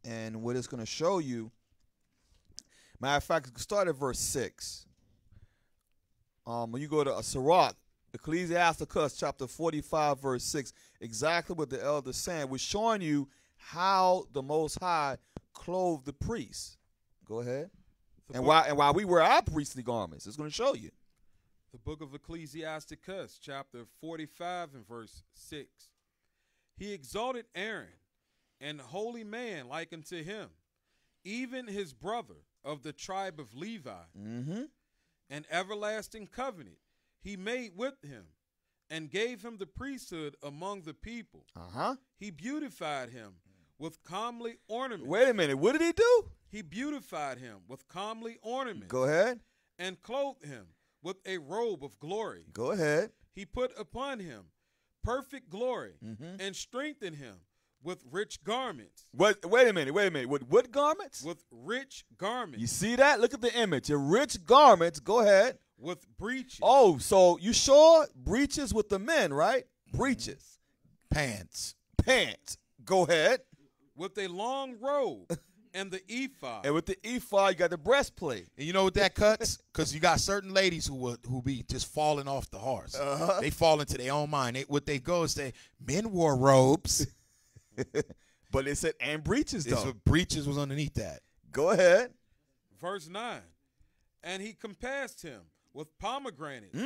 And what it's going to show you, matter of fact, start at verse 6. When you go to Sirach, Ecclesiasticus chapter 45, verse 6, exactly what the elder's saying. We're showing you how the Most High clothed the priests. Go ahead. And why we wear our priestly garments. It's going to show you. The book of Ecclesiasticus, chapter 45 and verse 6. He exalted Aaron, an holy man like unto him, even his brother of the tribe of Levi. Mm-hmm. An everlasting covenant he made with him, and gave him the priesthood among the people. Uh-huh. He beautified him with comely ornaments. Wait a minute. What did he do? He beautified him with comely ornaments. Go ahead. And clothed him with a robe of glory. Go ahead. He put upon him perfect glory, and strengthened him with rich garments. Wait a minute. With what garments? With rich garments. You see that? Look at the image. Your rich garments. Go ahead. With breeches. Oh, so you sure? Breeches with the men, right? Breeches. Pants. Go ahead. With a long robe and the ephod. And with the ephod, you got the breastplate. And you know what that cuts? Because you got certain ladies who be just falling off the horse. They fall into their own mind. What they go is say, men wore robes. But it said, and breeches, though. So breeches was underneath that. Go ahead. Verse 9. And he compassed him with pomegranates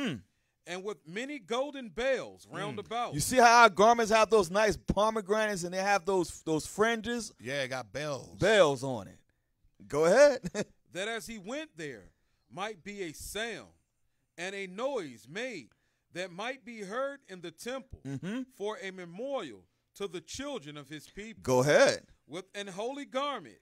and with many golden bells round about. You see how our garments have those nice pomegranates and they have those fringes? Yeah, it got bells. Bells on it. Go ahead. That as he went there might be a sound and a noise made that might be heard in the temple for a memorial to the children of his people. Go ahead. With an holy garment,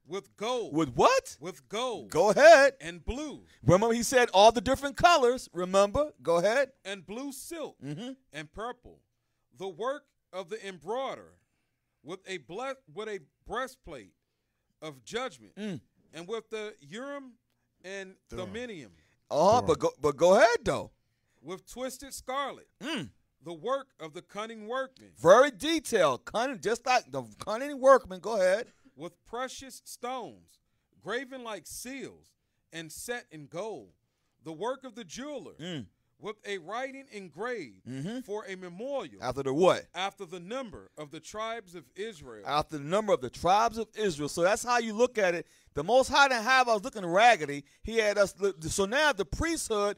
with gold. With what? With gold. Go ahead. And blue. Remember he said all the different colors. Remember. Go ahead. And blue silk and purple. The work of the embroiderer with a breastplate of judgment and with the Urim and Thummim. But go ahead though. With twisted scarlet. The work of the cunning workman. Very detailed. Cunning, just like the cunning workman. Go ahead. With precious stones, graven like seals, and set in gold. The work of the jeweler, with a writing engraved for a memorial. After the what? After the number of the tribes of Israel. After the number of the tribes of Israel. So that's how you look at it. The Most High didn't have us looking raggedy. He had us look. So now the priesthood,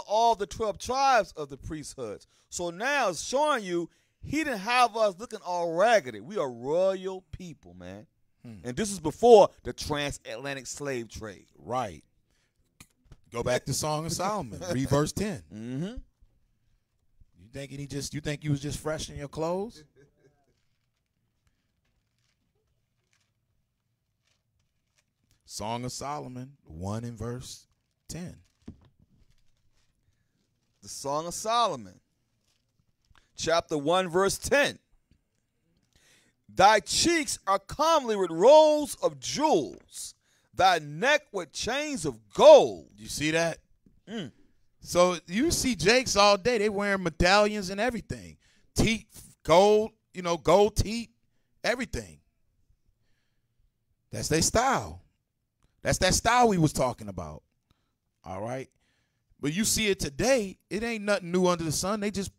all the 12 tribes of the priesthoods. So now it's showing you he didn't have us looking all raggedy. We are royal people, man. And this is before the transatlantic slave trade. Right. Go back to Song of Solomon. Read verse 10. You think you was just fresh in your clothes? Song of Solomon, 1 and verse 10. The Song of Solomon, chapter 1, verse 10. Thy cheeks are comely with rows of jewels, thy neck with chains of gold. You see that? So you see Jakes all day. They wearing medallions and everything. Teeth, gold, gold teeth, everything. That's their style. That's that style we was talking about. All right? But you see it today, it ain't nothing new under the sun. They just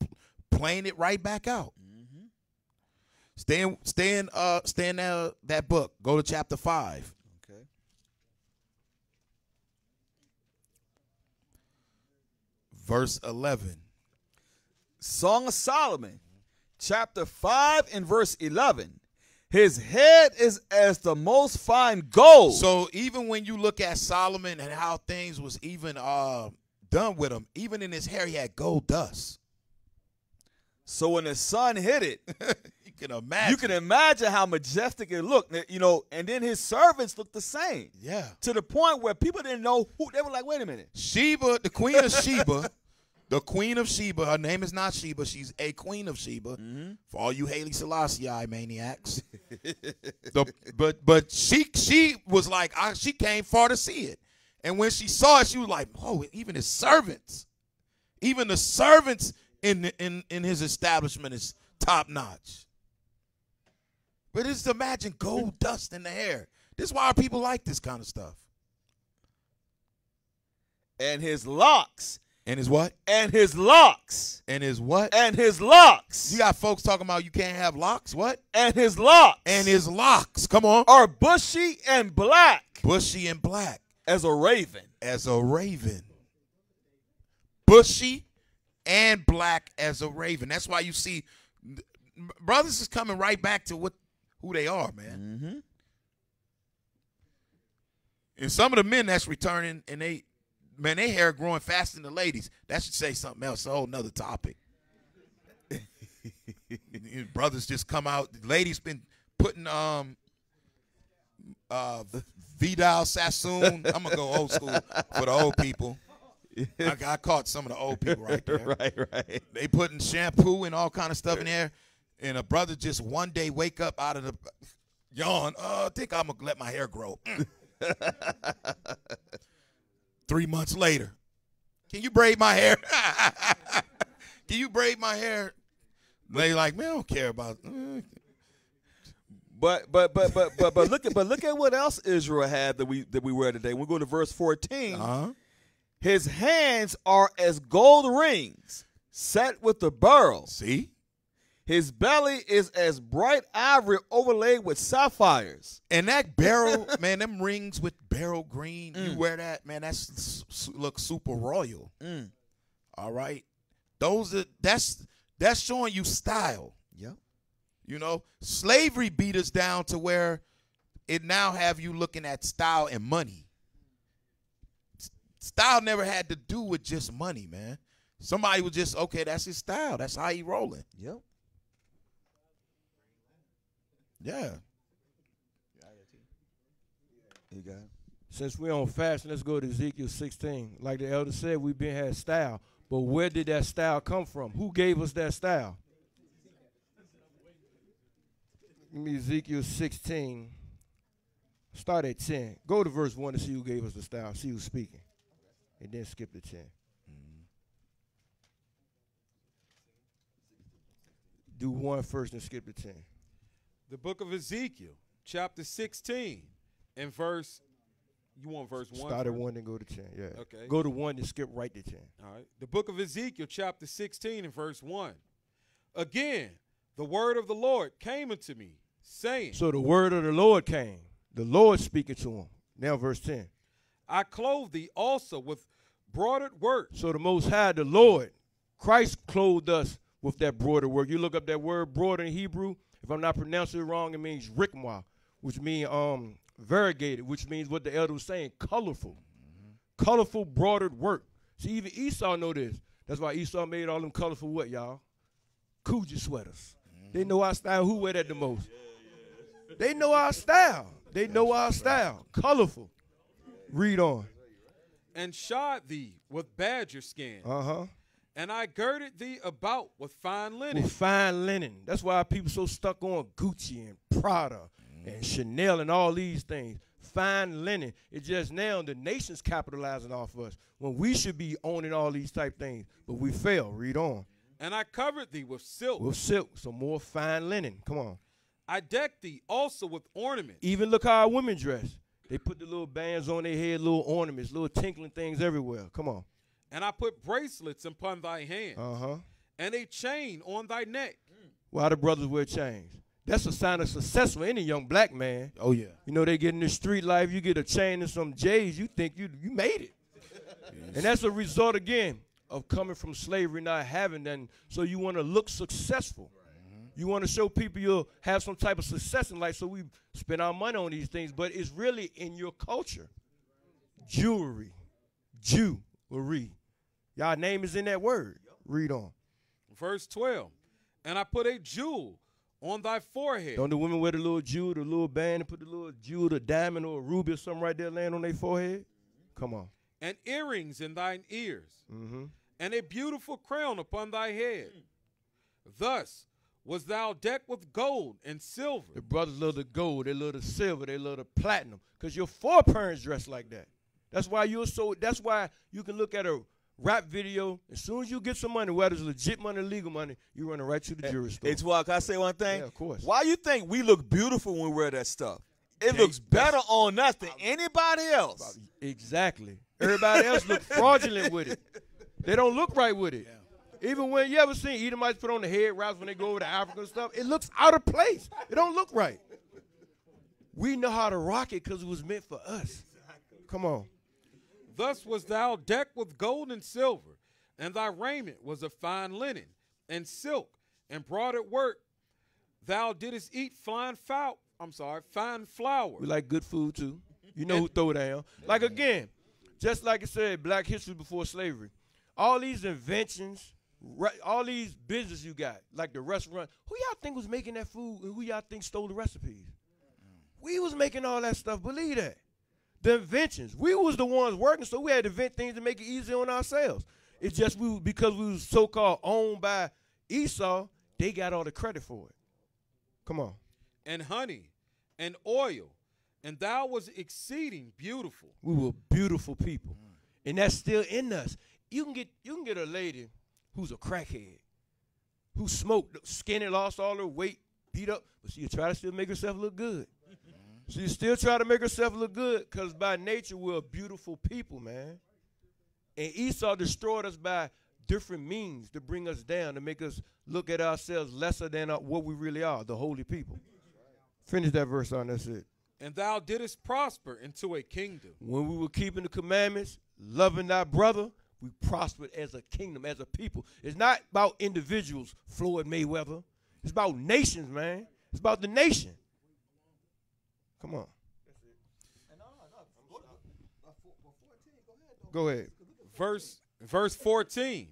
playing it right back out. Stay in that book. Go to chapter 5. Okay. Verse 11. Song of Solomon, chapter 5 and verse 11. His head is as the most fine gold. So even when you look at Solomon and how things was even done with him, even in his hair he had gold dust. So when the sun hit it, you can imagine how majestic it looked, and then his servants looked the same. Yeah. To the point where people didn't know who, they were like, wait a minute. Sheba, the queen of Sheba, her name is not Sheba, she's a queen of Sheba. For all you Haile Selassie maniacs. But she was like, she came far to see it. And when she saw it, she was like, oh, even the servants in his establishment is top notch. But just imagine gold dust in the hair. This is why people like this kind of stuff. And his locks And his what? And his locks. And his what? And his locks. You got folks talking about you can't have locks. What? And his locks. And his locks. Come on. Are bushy and black. Bushy and black. As a raven. As a raven. Bushy and black as a raven. That's why you see brothers is coming right back to who they are, man. Mm-hmm. And some of the men that's returning, and their hair growing faster than the ladies. That should say something else. A whole nother topic. Brothers just come out. Ladies been putting Vidal Sassoon. I'm gonna go old school for the old people. I caught some of the old people right there. Right. They putting shampoo and all kind of stuff in there, and a brother just one day wake up out of the yawn. I think I'm gonna let my hair grow. 3 months later, can you braid my hair? Can you braid my hair? They like, man, I don't care about. But look at what else Israel had that we read today. We go to verse 14. Uh-huh. His hands are as gold rings set with the beryl. See? His belly is as bright ivory overlaid with sapphires. And that beryl, man, them rings with beryl green, you wear that, man, looks super royal. All right? That's showing you style. Yep. You know, slavery beat us down to where it now have you looking at style and money. Style never had to do with just money, man. Somebody was just, okay, that's his style. That's how he rolling. Yep. Yeah. You got it. Since we're on fashion, let's go to Ezekiel 16. Like the elder said, we've been had style. But where did that style come from? Who gave us that style? Give me Ezekiel 16. Start at 10. Go to verse 1 to see who gave us the style. See who's speaking. And then skip to 10. Do 1 first and skip to 10. The book of Ezekiel, chapter 16, and verse, you want verse 1? Start at 1 and go to 10. Yeah. Okay. Go to 1 and skip right to 10. All right. The book of Ezekiel, chapter 16, and verse 1. Again, the word of the Lord came unto me, saying. So the word of the Lord came. The Lord speaking to him. Now verse 10. I clothe thee also with broidered work. So the Most High, the Lord, Christ clothed us with that broidered work. You look up that word broider in Hebrew. If I'm not pronouncing it wrong, it means rikmah, which means variegated, which means what the elder was saying, colorful. Colorful broidered work. See, even Esau know this. That's why Esau made all them colorful what, y'all? Coogee sweaters. They know our style. Who wear that the most? They know our style. They know our style. Colorful. Read on. And shod thee with badger skin. Uh-huh. And I girded thee about with fine linen. With fine linen. That's why people so stuck on Gucci and Prada and Chanel and all these things. Fine linen. It's just now the nation's capitalizing off us when we should be owning all these type things. But we fail. Read on. And I covered thee with silk. With silk. Some more fine linen. Come on. I decked thee also with ornaments. Even look how our women dress. They put the little bands on their head, little ornaments, little tinkling things everywhere. Come on. And I put bracelets upon thy hand. Uh-huh. And a chain on thy neck. Why the brothers wear chains? That's a sign of success for any young black man. Oh, yeah. You know, they get in the street life, you get a chain and some J's, you think you made it. Yes. And that's a result, again, of coming from slavery, not having that. So you want to look successful. You want to show people you'll have some type of success in life, so we spend our money on these things, but it's really in your culture. Jewelry. Jewelry. Y'all name is in that word. Read on. Verse 12. And I put a jewel on thy forehead. Don't the women wear the little jewel, the little band, and put the little jewel, the diamond or a ruby or something right there laying on their forehead? Come on. And earrings in thine ears. Mm-hmm. And a beautiful crown upon thy head. Thus was thou decked with gold and silver. The brothers love the gold, they love the silver, they love the platinum. Because your foreparents dress like that. That's why you can look at a rap video. As soon as you get some money, whether it's legit money or legal money, you running right to the jewelry store. It's why, can I say one thing? Yeah, of course. Why you think we look beautiful when we wear that stuff? It looks better on us than anybody else. Exactly. Everybody else look fraudulent with it. They don't look right with it. Even when you ever seen Edomites put on the head wraps when they go over to Africa and stuff, it looks out of place. It don't look right. We know how to rock it because it was meant for us. Come on. Thus was thou decked with gold and silver, and thy raiment was of fine linen and silk and broidered work. Thou didst eat fine flour. We like good food too. You know who throw down. Like again, just like it said, Black history before slavery. All these inventions, all these business you got, like the restaurant. Who y'all think was making that food and who y'all think stole the recipes? We was making all that stuff. Believe that. The inventions. We was the ones working, so we had to invent things to make it easier on ourselves. It's just because we was so-called owned by Esau, they got all the credit for it. Come on. And honey and oil, and thou was exceeding beautiful. We were beautiful people. And that's still in us. You can get a lady who's a crackhead, who smoked, skinny, lost all her weight, beat up, but she'll try to still make herself look good. She still try to make herself look good because by nature we're a beautiful people, man. And Esau destroyed us by different means to bring us down, to make us look at ourselves lesser than what we really are, the holy people. Finish that verse on, that's it. And thou didst prosper into a kingdom. When we were keeping the commandments, loving thy brother, we prospered as a kingdom, as a people. It's not about individuals, Floyd Mayweather. It's about nations, man. It's about the nation. Come on. Go ahead. Verse 14.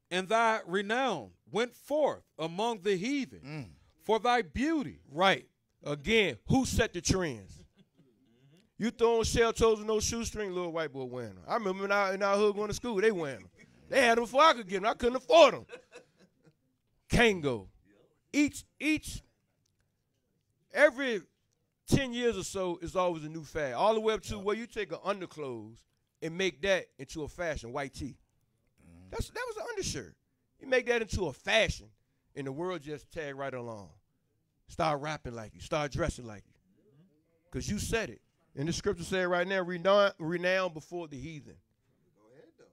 And thy renown went forth among the heathen for thy beauty. Right. Again, who set the trends? You throwing shell toes with no shoestring, little white boy wearing them. I remember in our hood going to school, they wearing them. They had them before I could get them. I couldn't afford them. Kango. Every 10 years or so is always a new fad. All the way up to where you take an underclothes and make that into a fashion, white tee. That was an undershirt. You make that into a fashion, and the world just tag right along. Start rapping like you. Start dressing like you. Because you said it. And the scripture said right now, renowned before the heathen. Go ahead, though.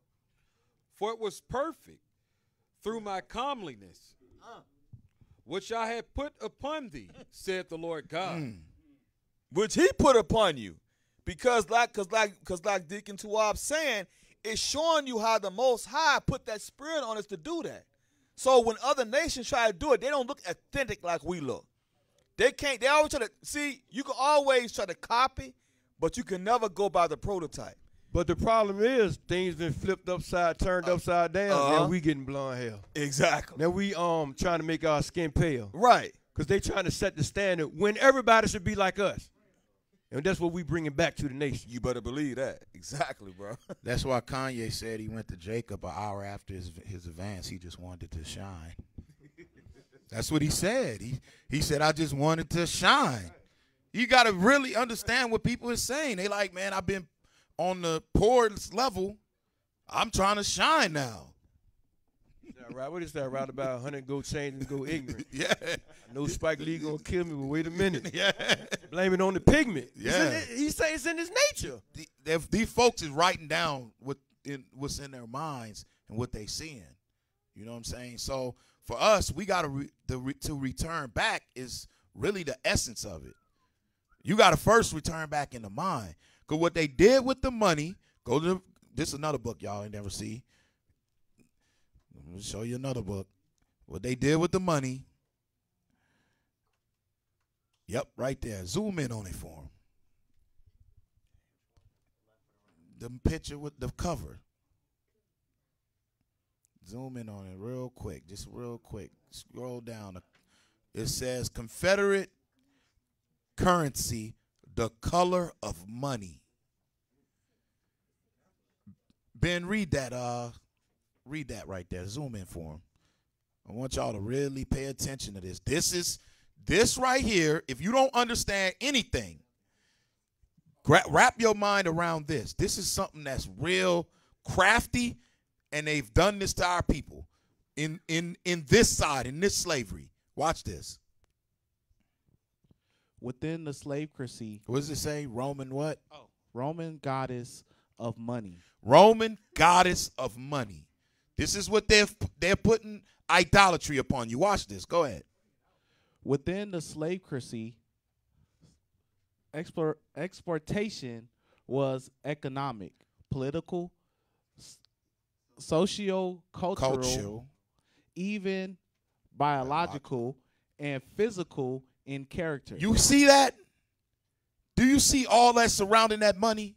For it was perfect through my comeliness, which I had put upon thee, said the Lord God. Which he put upon you. Because like Deacon Tuab saying, it's showing you how the Most High put that spirit on us to do that. So when other nations try to do it, they don't look authentic like we look. They always try to, see, you can always try to copy, but you can never go by the prototype. But the problem is things been flipped turned upside down, and we getting blonde hair. Exactly. Now we trying to make our skin pale. Right. Because they trying to set the standard when everybody should be like us. And that's what we bringing back to the nation. You better believe that. Exactly, bro. That's why Kanye said he went to Jacob an hour after his advance. He just wanted to shine. That's what he said. He said, I just wanted to shine. You got to really understand what people are saying. They like, man, I've been on the poorest level. I'm trying to shine now. Right? What is that? Right about 100 go change and go ignorant. Yeah. No Spike Lee gonna kill me, but wait a minute. Yeah. Blame it on the pigment. Yeah. He say it's in his nature. These folks is writing down what's in their minds and what they seeing. You know what I'm saying? So for us, we got to return back is really the essence of it. You got to first return back in the mind. Because what they did with the money, this is another book y'all ain't never see. Let me show you another book. What they did with the money. Yep, right there. Zoom in on it for them. The picture with the cover. Zoom in on it real quick. Just real quick. Scroll down. It says Confederate currency, the color of money. Ben, read that right there. Zoom in for him. I want y'all to really pay attention to this. This right here, if you don't understand anything, wrap your mind around this. This is something that's real crafty, and they've done this to our people in this side, in this slavery. Watch this. Within the slave cracy. What does it say? Roman what? Roman goddess of money. Roman goddess of money. This is what they're putting idolatry upon you. Watch this. Go ahead. Within the slavery, exportation was economic, political, socio-cultural, even biological, and physical in character. You see that? Do you see all that surrounding that money?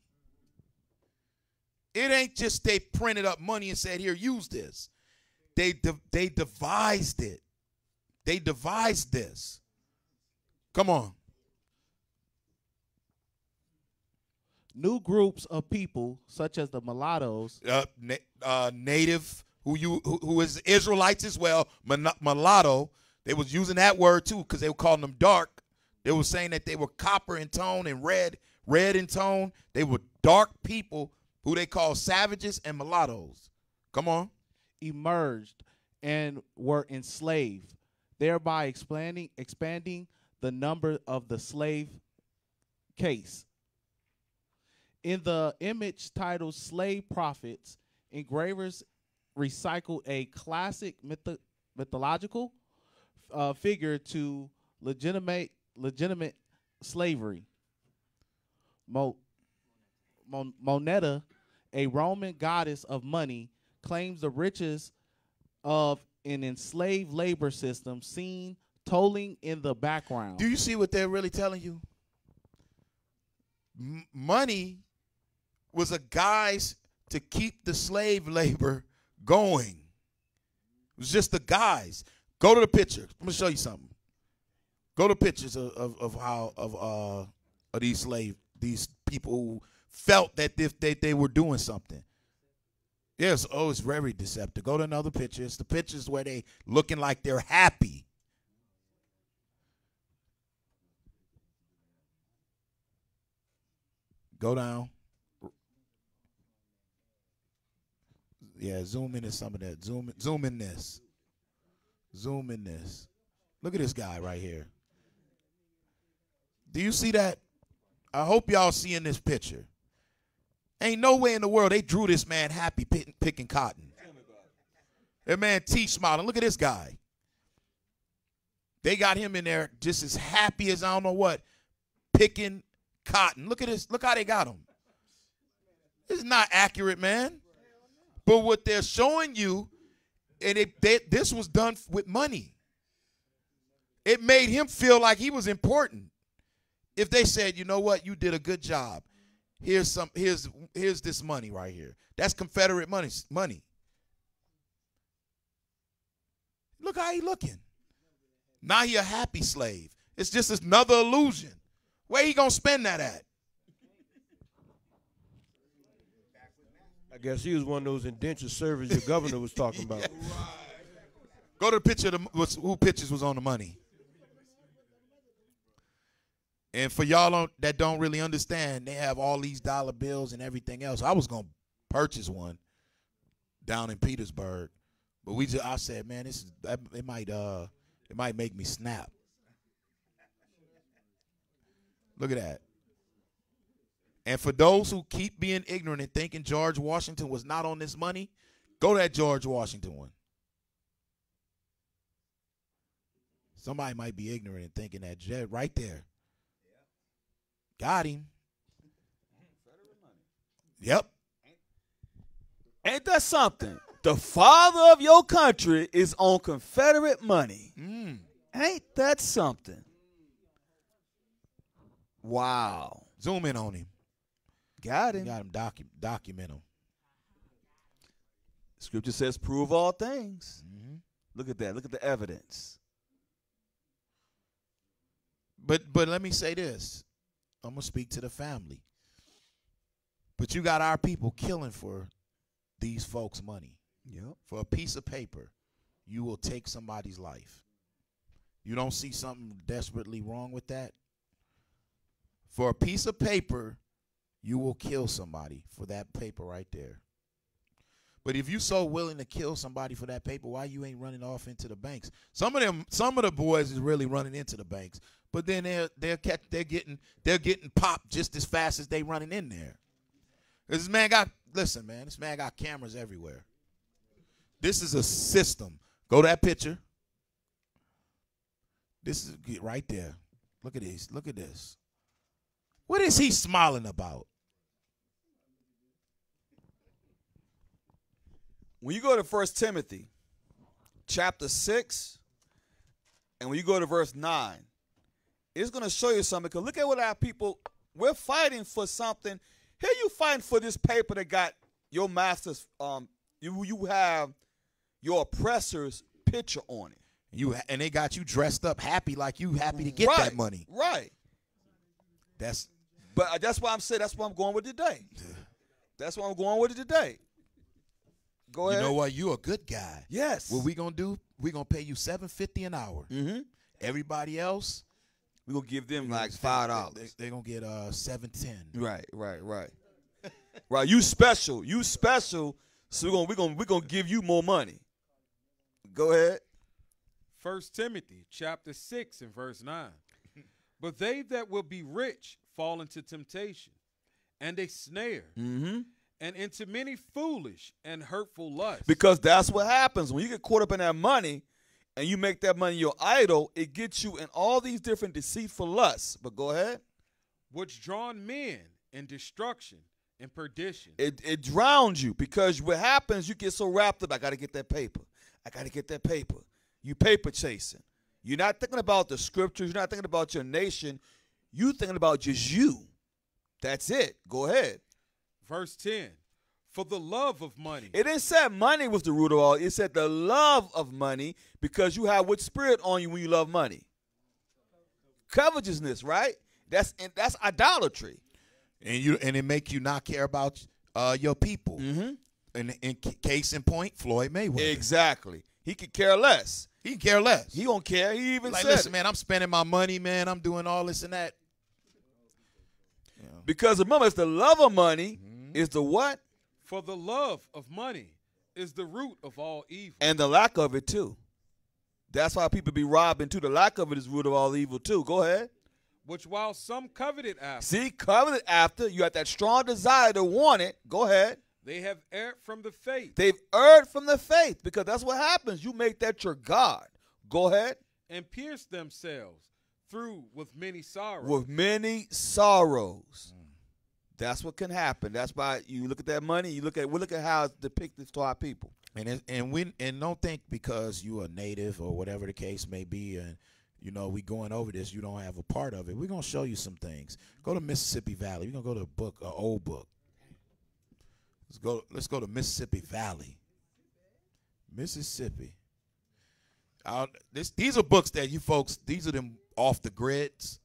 It ain't just they printed up money and said, here, use this. They devised it. They devised this. Come on. New groups of people, such as the mulattoes, native, who is Israelites as well, mulatto. They was using that word too because they were calling them dark. They were saying that they were copper in tone and red in tone. They were dark people who they call savages and mulattoes. Come on. emerged and were enslaved, thereby expanding the number of the slave case. In the image titled Slave Prophets, engravers recycled a classic mythological figure to legitimate slavery. Moneta, a Roman goddess of money, claims the riches of an enslaved labor system seen tolling in the background. Do you see what they're really telling you? Money was a guise to keep the slave labor going. It was just a guise. Go to the picture. I'm gonna show you something. Go to pictures of these people who felt that they were doing something. Yes, it's very deceptive. Go to another picture. It's the pictures where they looking like they're happy. Go down. Yeah, zoom in some of that. Zoom in this. Zoom in this. Look at this guy right here. Do you see that? I hope y'all seeing this picture. Ain't no way in the world they drew this man happy picking cotton. That man T smiling. Look at this guy. They got him in there just as happy as I don't know what, picking cotton. Look at this. Look how they got him. This is not accurate, man. But what they're showing you, and this was done with money. It made him feel like he was important. If they said, you know what, you did a good job. Here's this money right here. That's Confederate money. Look how he looking. Now he a happy slave. It's just another illusion. Where he gonna spend that at? I guess he was one of those indentured servants the governor was talking about. Go to the picture of who pictures was on the money. And for y'all that don't really understand, they have all these dollar bills and everything else. I was gonna purchase one down in Petersburg, but I said, man, it might make me snap. Look at that. And for those who keep being ignorant and thinking George Washington was not on this money, go to that George Washington one. Somebody might be ignorant and thinking that right there. Got him. Yep. Ain't that something? The father of your country is on Confederate money. Ain't that something? Wow. Zoom in on him. Got him. Got him. Document him. Scripture says, prove all things. Mm-hmm. Look at that. Look at the evidence. But let me say this. I'm going to speak to the family. But you got our people killing for these folks' money. Yep. For a piece of paper, you will take somebody's life. You don't see something desperately wrong with that? For a piece of paper, you will kill somebody for that paper right there. But if you're so willing to kill somebody for that paper, why you ain't running off into the banks? Some of the boys is really running into the banks, but then they're getting popped just as fast as they running in there. This man got, listen, man, this man got cameras everywhere. This is a system. Go to that picture. This is right there. Look at this. Look at this. What is he smiling about? When you go to 1 Timothy chapter 6, and when you go to verse 9, it's going to show you something. Because look at what our people, we're fighting for something. Here you fighting for this paper that got your master's, you have your oppressor's picture on it. And they got you dressed up happy like you happy to get right, that money. Right. But that's why I'm saying that's what I'm going with today. That's what I'm going with it today. Go ahead. You know what? You a good guy. Yes. What we gonna do? We gonna pay you $7.50 an hour. Mm-hmm. Everybody else, we gonna give them like $5. They gonna get $7.10. Right. Right. You special. So we gonna give you more money. Go ahead. 1 Timothy chapter 6 and verse 9. But they that will be rich fall into temptation and a snare, Mm-hmm. and into many foolish and hurtful lusts. Because that's what happens when you get caught up in that money and you make that money your idol. It gets you in all these different deceitful lusts. But go ahead. Which drawn men in destruction and perdition. It drowns you because what happens, you get so wrapped up. I got to get that paper. You paper chasing. You're not thinking about the scriptures. You're not thinking about your nation. You thinking about just you. That's it. Go ahead. Verse 10. For the love of money. It didn't say money was the root of all. It said the love of money, because you have what spirit on you when you love money? Covetousness, right? That's idolatry. And it make you not care about your people. Mm-hmm. And in case in point, Floyd Mayweather. Exactly. He could care less. He can care less. He don't care. He even like, said listen, it. man, I'm spending my money, man. I'm doing all this and that. Because remember, it's the love of money is the what? For the love of money is the root of all evil. And the lack of it, too. That's why people be robbing, too. The lack of it is the root of all evil, too. Go ahead. Which while some coveted after. See, coveted after. You have that strong desire to want it. Go ahead. They have erred from the faith. They've erred from the faith, because that's what happens. You make that your God. Go ahead. And pierced themselves through with many sorrows. With many sorrows. That's what can happen. That's why you look at that money. We look at how it's depicted to our people. And don't think because you a native or whatever the case may be, and we going over this, you don't have a part of it. We're gonna show you some things. Go to Mississippi Valley. We're gonna go to a book, an old book. Let's go to Mississippi Valley. Mississippi. These are books that you folks. These are them off the grids.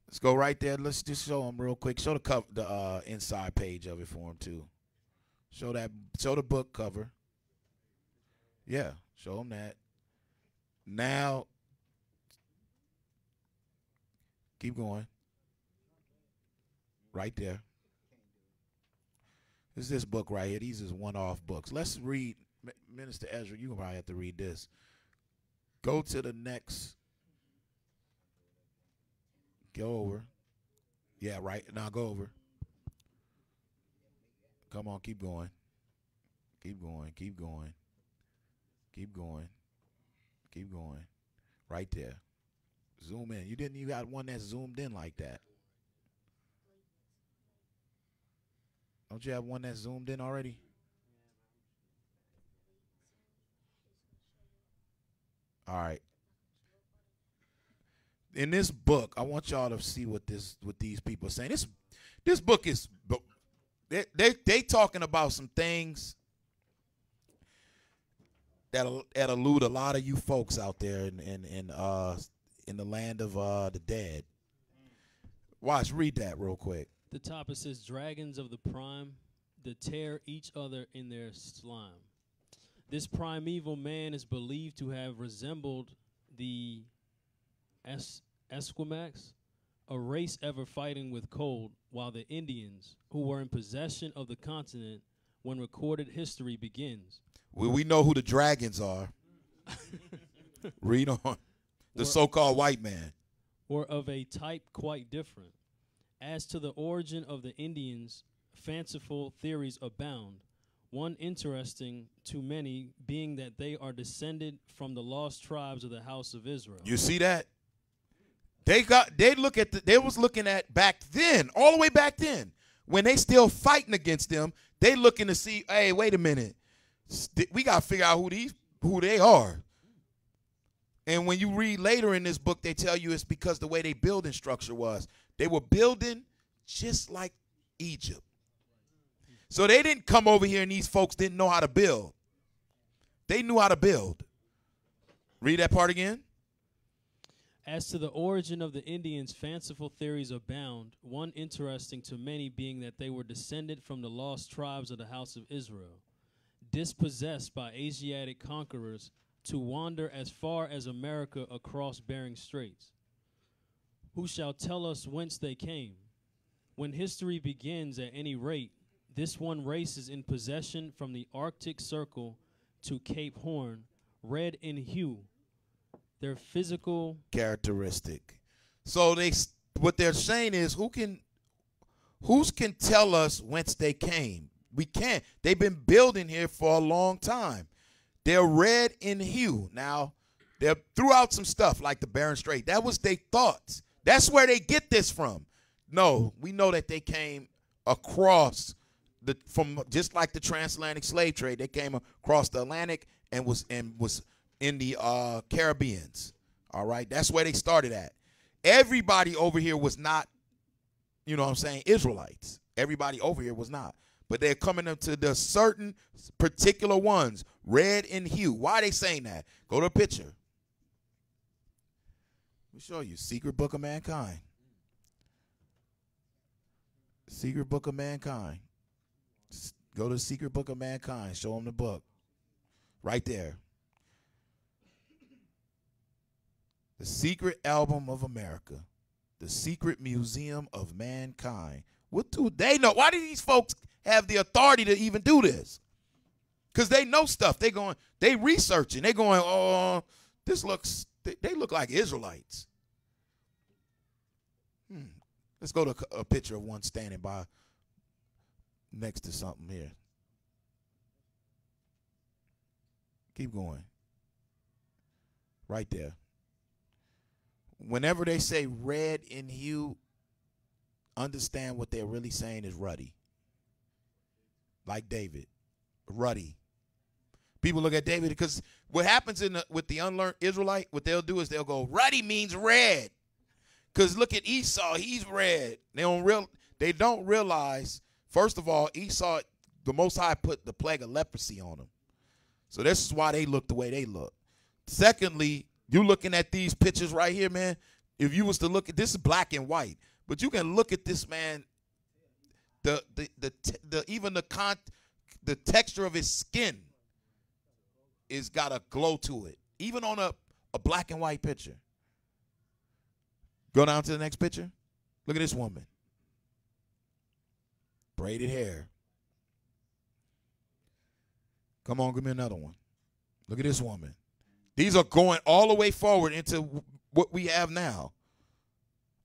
Let's go right there. Let's just show them real quick. Show the cover, the inside page of it for them too. Show the book cover. Yeah, show them that. Now, keep going. Right there. This is this book right here. These is one-off books. Let's read. Minister Ezra, you probably have to read this. Go to the next. Go over. Yeah, right. Now go over. Come on, keep going. Keep going. Keep going. Keep going. Keep going. Right there. Zoom in. You got one that's zoomed in like that. Don't you have one that's zoomed in already? All right. In this book, I want y'all to see what these people are saying. This book is they talking about some things that elude a lot of you folks out there in the land of the dead. Watch, read that real quick. The top, it says, dragons of the prime that tear each other in their slime. This primeval man is believed to have resembled the Esquimaux, a race ever fighting with cold, while the Indians, who were in possession of the continent when recorded history begins. We know who the dragons are. Read on. The so-called white man. Were of a type quite different. As to the origin of the Indians, fanciful theories abound. One interesting to many being that they are descended from the lost tribes of the house of Israel. You see that? They was looking at back then, all the way back then, when they still fighting against them, they looking to see, hey, wait a minute. We got to figure out who they are. And when you read later in this book, they tell you it's because the way they building structure was. They were building just like Egypt. So they didn't come over here and these folks didn't know how to build. They knew how to build. Read that part again. As to the origin of the Indians, fanciful theories abound, one interesting to many being that they were descended from the lost tribes of the house of Israel, dispossessed by Asiatic conquerors to wander as far as America across Bering Straits. Who shall tell us whence they came? When history begins at any rate, this one race is in possession from the Arctic Circle to Cape Horn, red in hue. Their physical characteristic. So what they're saying is who can tell us whence they came? We can't. They've been building here for a long time. They're red in hue. Now, they threw out some stuff like the Bering Strait. That was their thoughts. That's where they get this from. No, we know that they came across from just like the transatlantic slave trade. They came across the Atlantic and was in the Caribbeans. All right, that's where they started at. Everybody over here was not, you know what I'm saying, Israelites. Everybody over here was not. But they're coming up to the certain particular ones, red in hue. Why are they saying that? Go to a picture. Let me show you. Secret Book of Mankind. Secret Book of Mankind. Go to the Secret Book of Mankind. Show them the book. Right there. The Secret Album of America. The Secret Museum of Mankind. What do they know? Why do these folks have the authority to even do this? Because they know stuff. They researching. They going, oh, they look like Israelites. Let's go to a picture of one standing by next to something here. Keep going. Right there. Whenever they say red in hue, understand what they're really saying is ruddy. Like David. Ruddy. People look at David because what happens with the unlearned Israelite, what they'll do is they'll go, ruddy means red. Because look at Esau, he's red. They don't realize, first of all, Esau, the Most High put the plague of leprosy on him. So this is why they look the way they look. Secondly, you looking at these pictures right here, man. If you was to look at this, is black and white, but you can look at this man. The texture of his skin is got a glow to it, even on a black and white picture. Go down to the next picture. Look at this woman. Braided hair. Come on, give me another one. Look at this woman. These are going all the way forward into what we have now.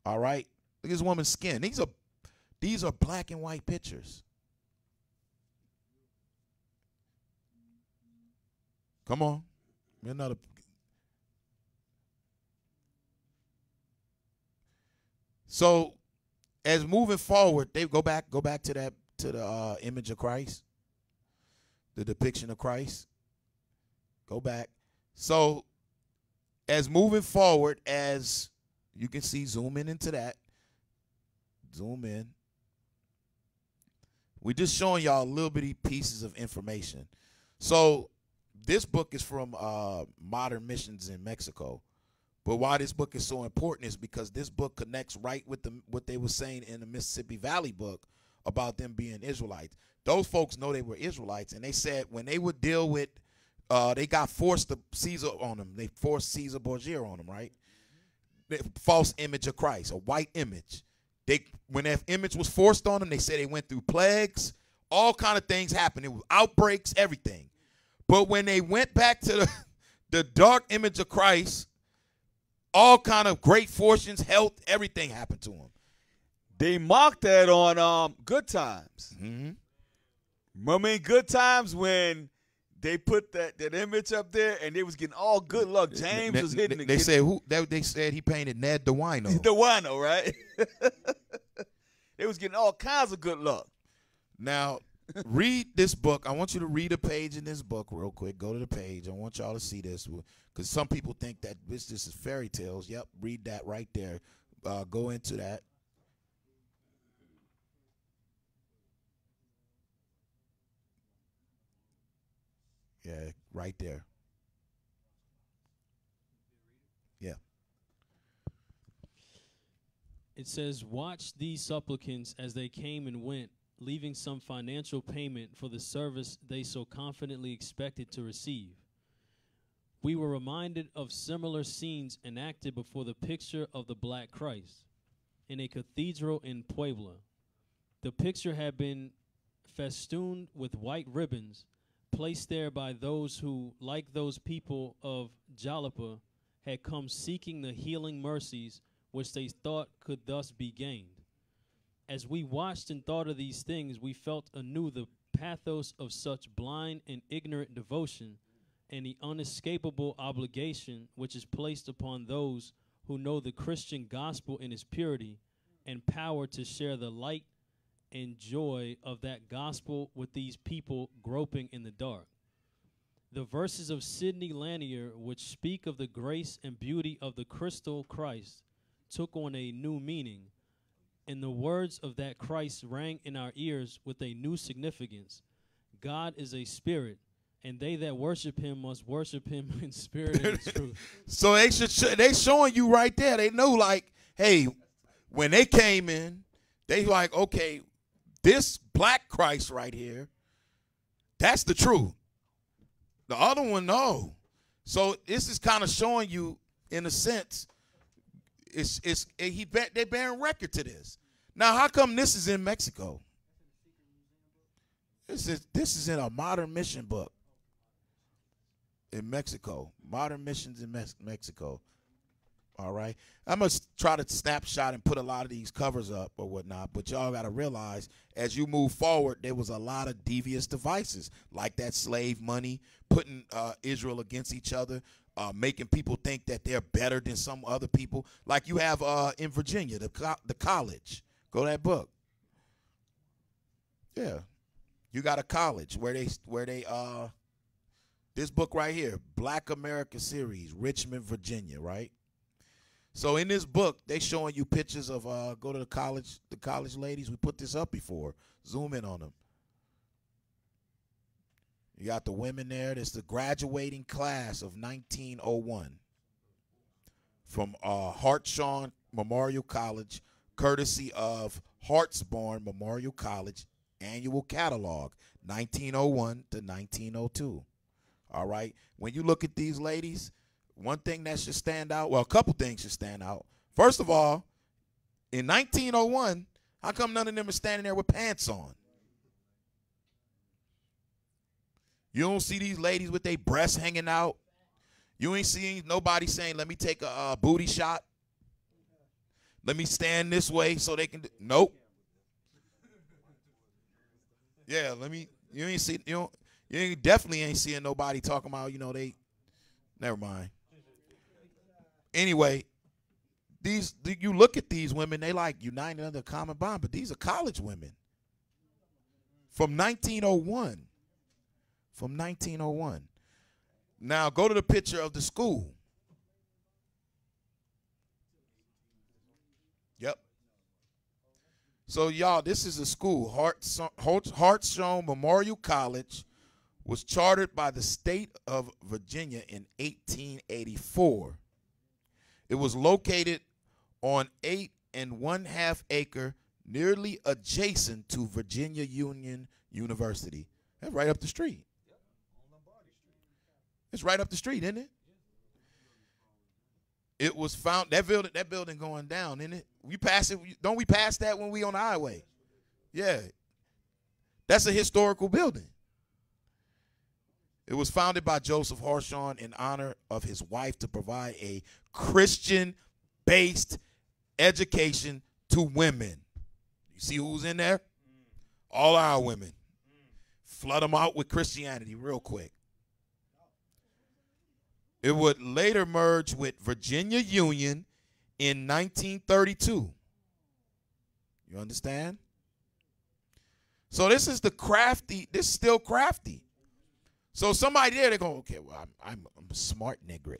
All right? Look at this woman's skin. These are black and white pictures. Come on. Give me another. So, as moving forward, they go back to the image of Christ, the depiction of Christ. Go back. So, as moving forward, as you can see, zoom in into that. Zoom in. We're just showing y'all little bitty pieces of information. So, this book is from Modern Missions in Mexico. But why this book is so important is because this book connects right with what they were saying in the Mississippi Valley book about them being Israelites. Those folks know they were Israelites, and they said when they would deal with, they got forced to Caesar on them. They forced Caesar Borgia on them, right? False image of Christ, a white image. When that image was forced on them, they said they went through plagues, all kind of things happened. It was outbreaks, everything. But when they went back to the dark image of Christ, all kind of great fortunes, health, everything happened to them. They mocked that on Good Times. Mm-hmm. Remember in Good Times when they put that image up there and they was getting all good luck. James was hitting it. They said they said he painted Ned DeWino. DeWino, right? They was getting all kinds of good luck. Now, read this book. I want you to read a page in this book real quick. Go to the page. I want y'all to see this because some people think that this is fairy tales. Yep, read that right there. Go into that. Yeah, right there. Yeah. It says, "Watch these supplicants as they came and went, leaving some financial payment for the service they so confidently expected to receive. We were reminded of similar scenes enacted before the picture of the Black Christ in a cathedral in Puebla. The picture had been festooned with white ribbons, placed there by those who, like those people of Jalapa, had come seeking the healing mercies which they thought could thus be gained. As we watched and thought of these things, we felt anew the pathos of such blind and ignorant devotion and the unescapable obligation which is placed upon those who know the Christian gospel in its purity and power to share the light and joy of that gospel with these people groping in the dark. The verses of Sidney Lanier, which speak of the grace and beauty of the crystal Christ, took on a new meaning, and the words of that Christ rang in our ears with a new significance. God is a spirit, and they that worship him must worship him in spirit and in truth." So they showing you right there. They know, like, hey, when they came in, they like, okay, this Black Christ right here, that's the truth. The other one, no. So this is kind of showing you, in a sense, they're bearing record to this. Now, how come this is in Mexico? This is in a Modern Mission book in Mexico. Modern Missions in Mexico. All right. I'm going to try to snapshot and put a lot of these covers up or whatnot, but y'all got to realize as you move forward, there was a lot of devious devices like that slave money, putting Israel against each other, making people think that they're better than some other people. Like you have in Virginia, the college. Go to that book. Yeah. You got a college where they this book right here, Black America Series, Richmond, Virginia, right? So in this book, they showing you pictures of go to the college ladies. We put this up before. Zoom in on them. You got the women there. That's the graduating class of 1901 from Hartshorne Memorial College, courtesy of Hartsborn Memorial College Annual Catalog, 1901 to 1902. All right. When you look at these ladies, one thing that should stand out, well, a couple things should stand out. First of all, in 1901, how come none of them are standing there with pants on? You don't see these ladies with their breasts hanging out. You ain't seeing nobody saying, let me take a booty shot. Let me stand this way so they can nope. Yeah, you definitely ain't seeing nobody talking about, never mind. Anyway, you look at these women, they like united under a common bond, but these are college women from 1901. From 1901. Now go to the picture of the school. Yep. So y'all, this is a school. Hartshorne Memorial College was chartered by the state of Virginia in 1884. It was located on 8 1/2 acre, nearly adjacent to Virginia Union University. That's right up the street. It's right up the street, isn't it? It was found, that building going down, isn't it? We pass it, don't we pass that when we on the highway? Yeah. That's a historical building. It was founded by Joseph Hartshorne in honor of his wife to provide a Christian-based education to women. You see who's in there? All our women. Flood them out with Christianity real quick. It would later merge with Virginia Union in 1932. You understand? So this is the crafty. This is still crafty. So somebody there, they go, okay, well, I'm a smart nigger.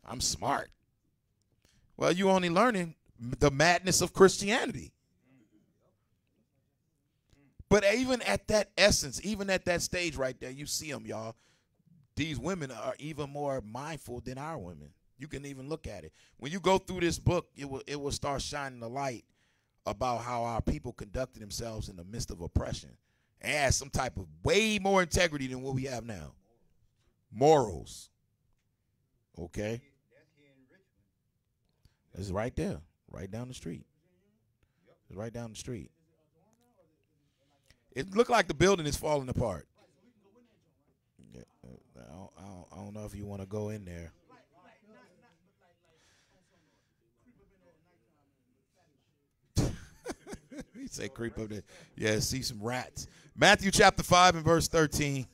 I'm smart. Well, you only learning the madness of Christianity. But even at that essence, even at that stage right there, you see them, y'all. These women are even more mindful than our women. You can even look at it. When you go through this book, it will start shining the light about how our people conducted themselves in the midst of oppression and had some type of way more integrity than what we have now. Morals. Okay? It's right there, right down the street. It's right down the street. It looked like the building is falling apart. Yeah, I don't know if you want to go in there. He say creep up there. Yeah, see some rats. Matthew chapter 5 and verse 13.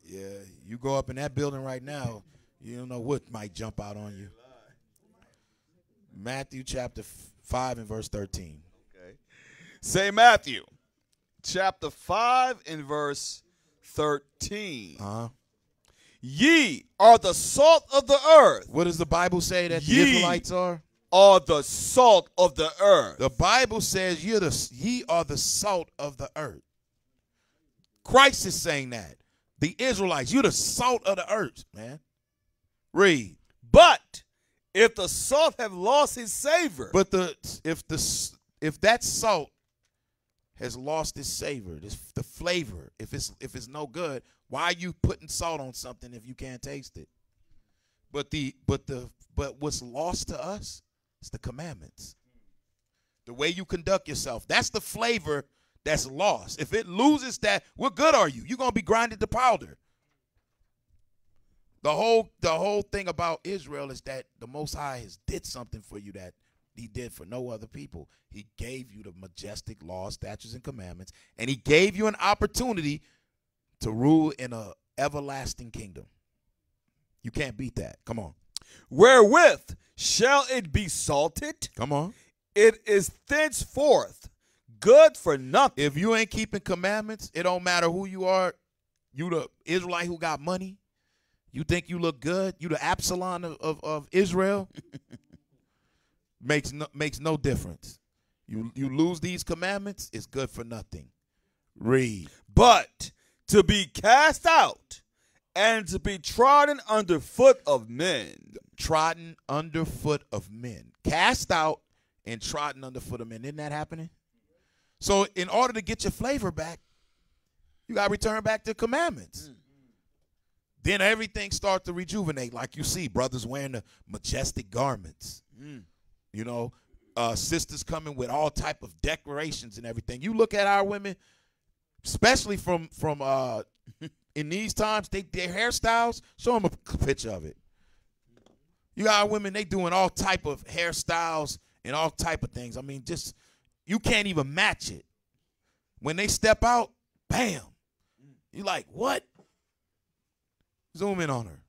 Yeah, you go up in that building right now, you don't know what might jump out on you. Matthew chapter 5 and verse 13. Okay. Say Matthew chapter 5 and verse 13. Ye are the salt of the earth. What does the Bible say that the Israelites are? Are the salt of the earth. The Bible says ye are the salt of the earth. Christ is saying that. The Israelites, you're the salt of the earth, man. Read. But if the salt have lost his savor. But if that salt has lost its savor, the flavor, if it's no good, why are you putting salt on something if you can't taste it? But what's lost to us is the commandments. The way you conduct yourself. That's the flavor that's lost. If it loses that, what good are you? You're going to be grinded to powder. The whole thing about Israel is that the Most High has did something for you that he did for no other people. He gave you the majestic laws, statutes, and commandments, and he gave you an opportunity to rule in an everlasting kingdom. You can't beat that. Come on. Wherewith shall it be salted? Come on. It is thenceforth good for nothing. If you ain't keeping commandments, it don't matter who you are. You the Israelite who got money. You think you look good. You the Absalom of Israel. makes no difference. You lose these commandments, it's good for nothing. Read. But to be cast out and to be trodden under foot of men. Trodden under foot of men. Cast out and trodden under foot of men. Isn't that happening? So in order to get your flavor back, you got to return back to commandments. Then everything starts to rejuvenate, like you see brothers wearing the majestic garments. You know, sisters coming with all type of decorations and everything. You look at our women, especially from in these times, their hairstyles. Show them a picture of it. You got our women, they doing all type of hairstyles and all type of things. I mean, just you can't even match it. When they step out, bam. You like, what? Zoom in on her.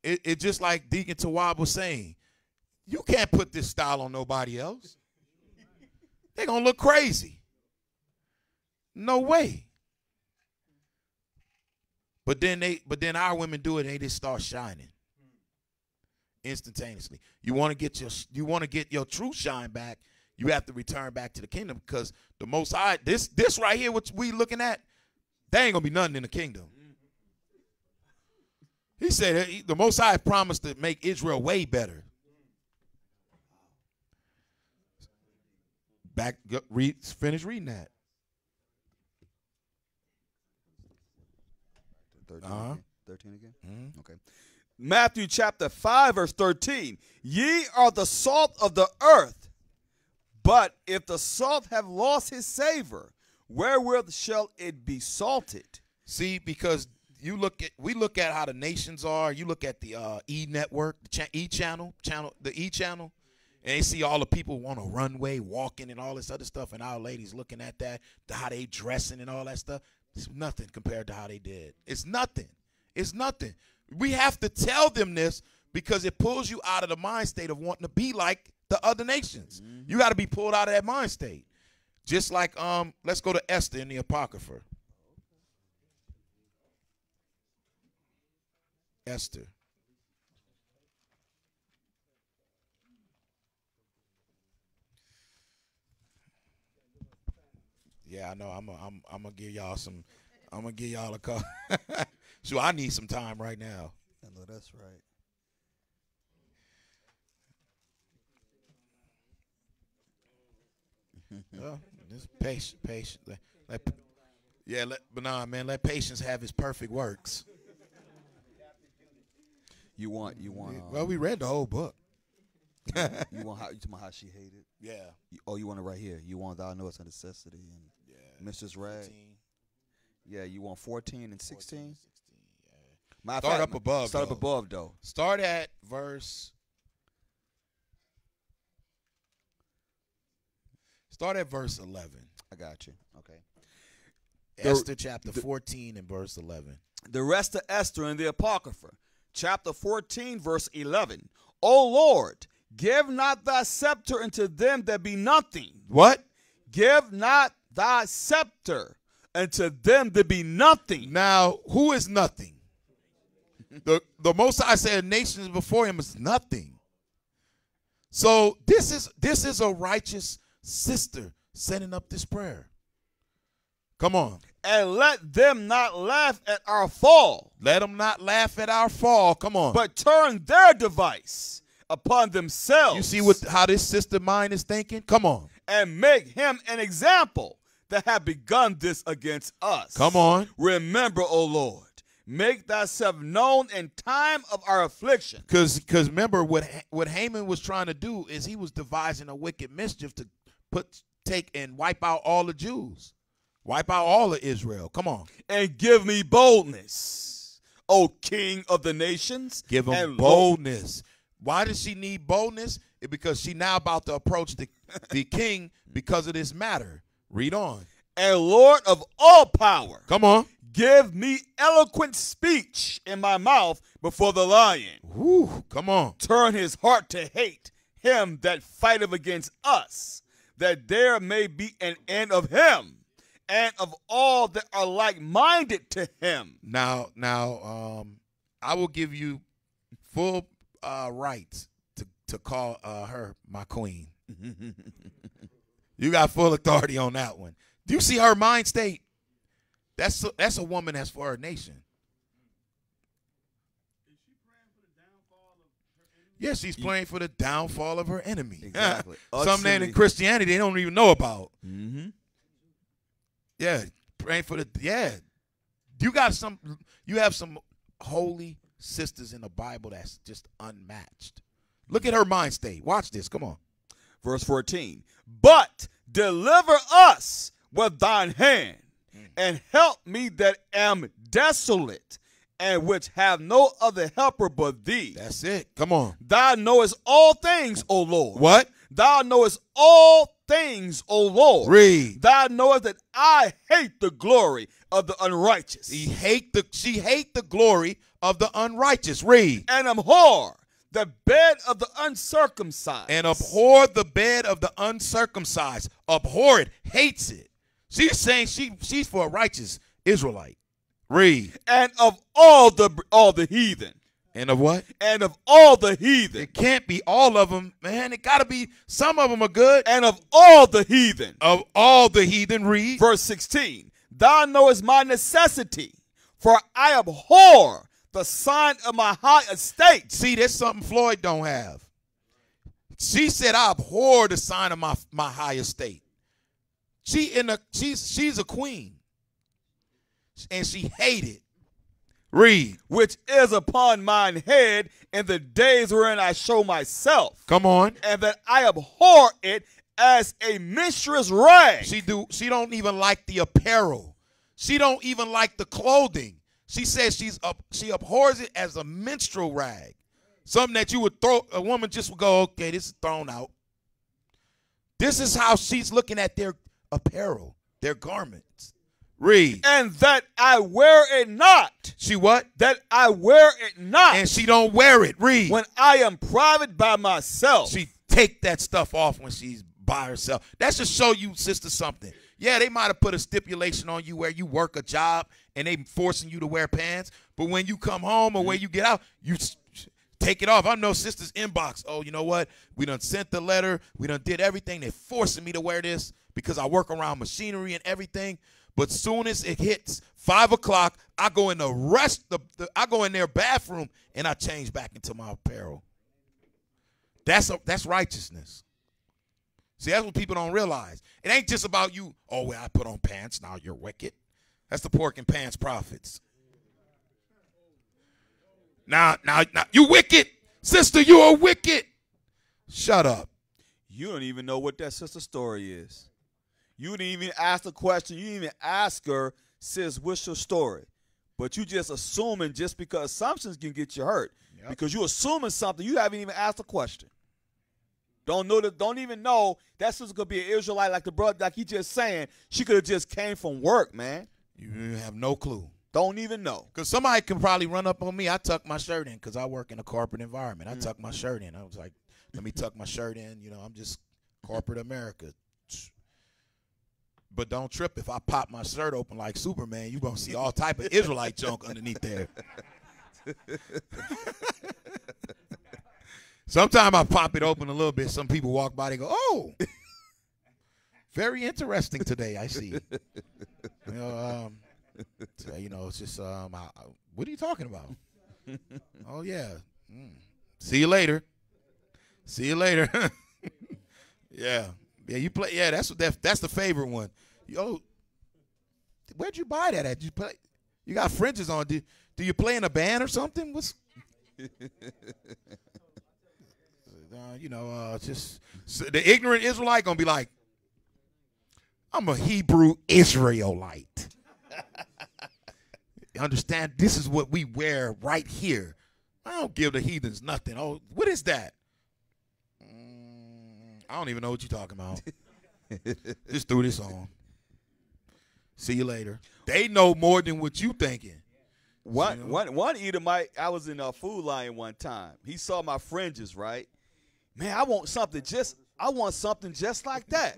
It just like Deacon Tawab was saying, you can't put this style on nobody else. They're going to look crazy. No way. But then our women do it and they just start shining instantaneously. You want to get your true shine back, you have to return back to the kingdom, because the Most High, this right here, what we looking at, there ain't gonna be nothing in the kingdom. He said the Most High promised to make Israel way better. Finish reading that. 13 again? Okay. Matthew chapter 5, verse 13. Ye are the salt of the earth, but if the salt have lost his savor, wherewith shall it be salted? See, because we look at how the nations are. You look at the E network, the E channel, and they see all the people on a runway walking and all this other stuff, and our ladies looking at that, how they dressing and all that stuff. It's nothing compared to how they did. It's nothing. It's nothing. We have to tell them this because it pulls you out of the mind state of wanting to be like the other nations. You got to be pulled out of that mind state. Just like, let's go to Esther in the Apocrypha. Esther. Yeah, I know. I'm gonna give y'all some. I'm gonna give y'all a call. So I need some time right now. I know that's right. Just patient. Let patience have his perfect works. You want. Well, we read the whole book. You talking about how she hated? Yeah. You want it right here. You want thou knowest a necessity and Mrs. Rag. 14. Yeah, you want 14 and 16? 14, 16, yeah. Start up above, though. Start at verse. Start at verse 11. I got you. Okay. Esther chapter 14 and verse 11. The rest of Esther in the Apocrypha, chapter 14, verse 11. O Lord, give not thy scepter unto them that be nothing. What? Give not thy scepter unto them that be nothing. Now, who is nothing? The Most High said nations before him is nothing. So this is a righteous sister setting up this prayer. Come on. And let them not laugh at our fall. Let them not laugh at our fall. Come on. But turn their device upon themselves. You see how this sister mind is thinking? Come on. And make him an example that have begun this against us. Come on. Remember, O Lord, make thyself known in time of our affliction. Because remember what Haman was trying to do is he was devising a wicked mischief to take and wipe out all the Jews. Wipe out all of Israel. Come on. And give me boldness, O King of the nations. Give him boldness. Why does she need boldness? It's because she now about to approach the king because of this matter. Read on. And Lord of all power. Come on. Give me eloquent speech in my mouth before the lion. Woo, come on. Turn his heart to hate him that fighteth against us, that there may be an end of him and of all that are like-minded to him. Now, I will give you full rights to call her my queen. You got full authority on that one. Do you see her mind state? That's a woman that's for her nation. Is she praying for the downfall of her enemy? Yes, she's praying for the downfall of her enemy. Exactly. Something in Christianity they don't even know about. Mm-hmm. Yeah, praying for you have some holy sisters in the Bible that's just unmatched. Look at her mind state. Watch this. Come on. Verse 14. But deliver us with thine hand, and help me that am desolate, and which have no other helper but thee. That's it. Come on. Thou knowest all things, O Lord. What? Thou knowest all things, O Lord. Read. Thou knowest that I hate the glory of the unrighteous. She hate the glory of the unrighteous. Read. And abhor the bed of the uncircumcised. And abhor the bed of the uncircumcised. Abhor it. Hates it. She's saying she's for a righteous Israelite. Read. And of all the heathen. And of what? And of all the heathen. It can't be all of them, man. It got to be some of them are good. And of all the heathen. Of all the heathen. Read. Verse 16. Thou knowest my necessity, for I abhor the sign of my high estate. See, there's something Floyd don't have. She said, I abhor the sign of my high estate. She's a queen. And she hated. Read. Which is upon mine head in the days wherein I show myself. Come on. And that I abhor it as a minstrel's rag. She don't even like the apparel. She don't even like the clothing. She says she abhors it as a menstrual rag. Something that you would throw, a woman just would go, okay, this is thrown out. This is how she's looking at their apparel, their garments. Read. And that I wear it not. She what? That I wear it not. And she don't wear it. Read. When I am private by myself. She take that stuff off when she's by herself. That should show you, sister, something. Yeah, they might have put a stipulation on you where you work a job and they forcing you to wear pants. But when you come home or when you get out, you take it off. I know sisters inbox. Oh, you know what? We done sent the letter. We done did everything. They're forcing me to wear this because I work around machinery and everything. But soon as it hits 5 o'clock, I go in I go in their bathroom and I change back into my apparel. That's righteousness. See, that's what people don't realize. It ain't just about you, oh, well, I put on pants, now you're wicked. That's the pork and pants prophets. Now, you wicked. Sister, you are wicked. Shut up. You don't even know what that sister's story is. You didn't even ask the question. You didn't even ask her, sis, what's your story? But you just assuming just because assumptions can get you hurt. Yep. Because you assuming something, you haven't even asked a question. Don't even know that sister could be an Israelite like the brother, like he just saying. She could have just came from work, man. You have no clue. Don't even know. Because somebody can probably run up on me. I tuck my shirt in because I work in a corporate environment. I tuck my shirt in. I was like, let me tuck my shirt in. You know, I'm just corporate America. But don't trip. If I pop my shirt open like Superman, you're going to see all type of Israelite junk underneath there. Sometimes I pop it open a little bit. Some people walk by, they go, oh, very interesting today, I see. It's just, what are you talking about? Oh, yeah. See you later. See you later. Yeah. Yeah, you play. Yeah, that's the favorite one. Yo, where'd you buy that at? You got fringes on. Do you play in a band or something? What's just the ignorant Israelite gonna be like, I'm a Hebrew Israelite. Understand? This is what we wear right here. I don't give the heathens nothing. Oh, what is that? I don't even know what you're talking about. Just threw this on. See you later. They know more than what you thinking. One Edomite, I was in a Food Lion one time. He saw my fringes, right? Man, I want something just like that.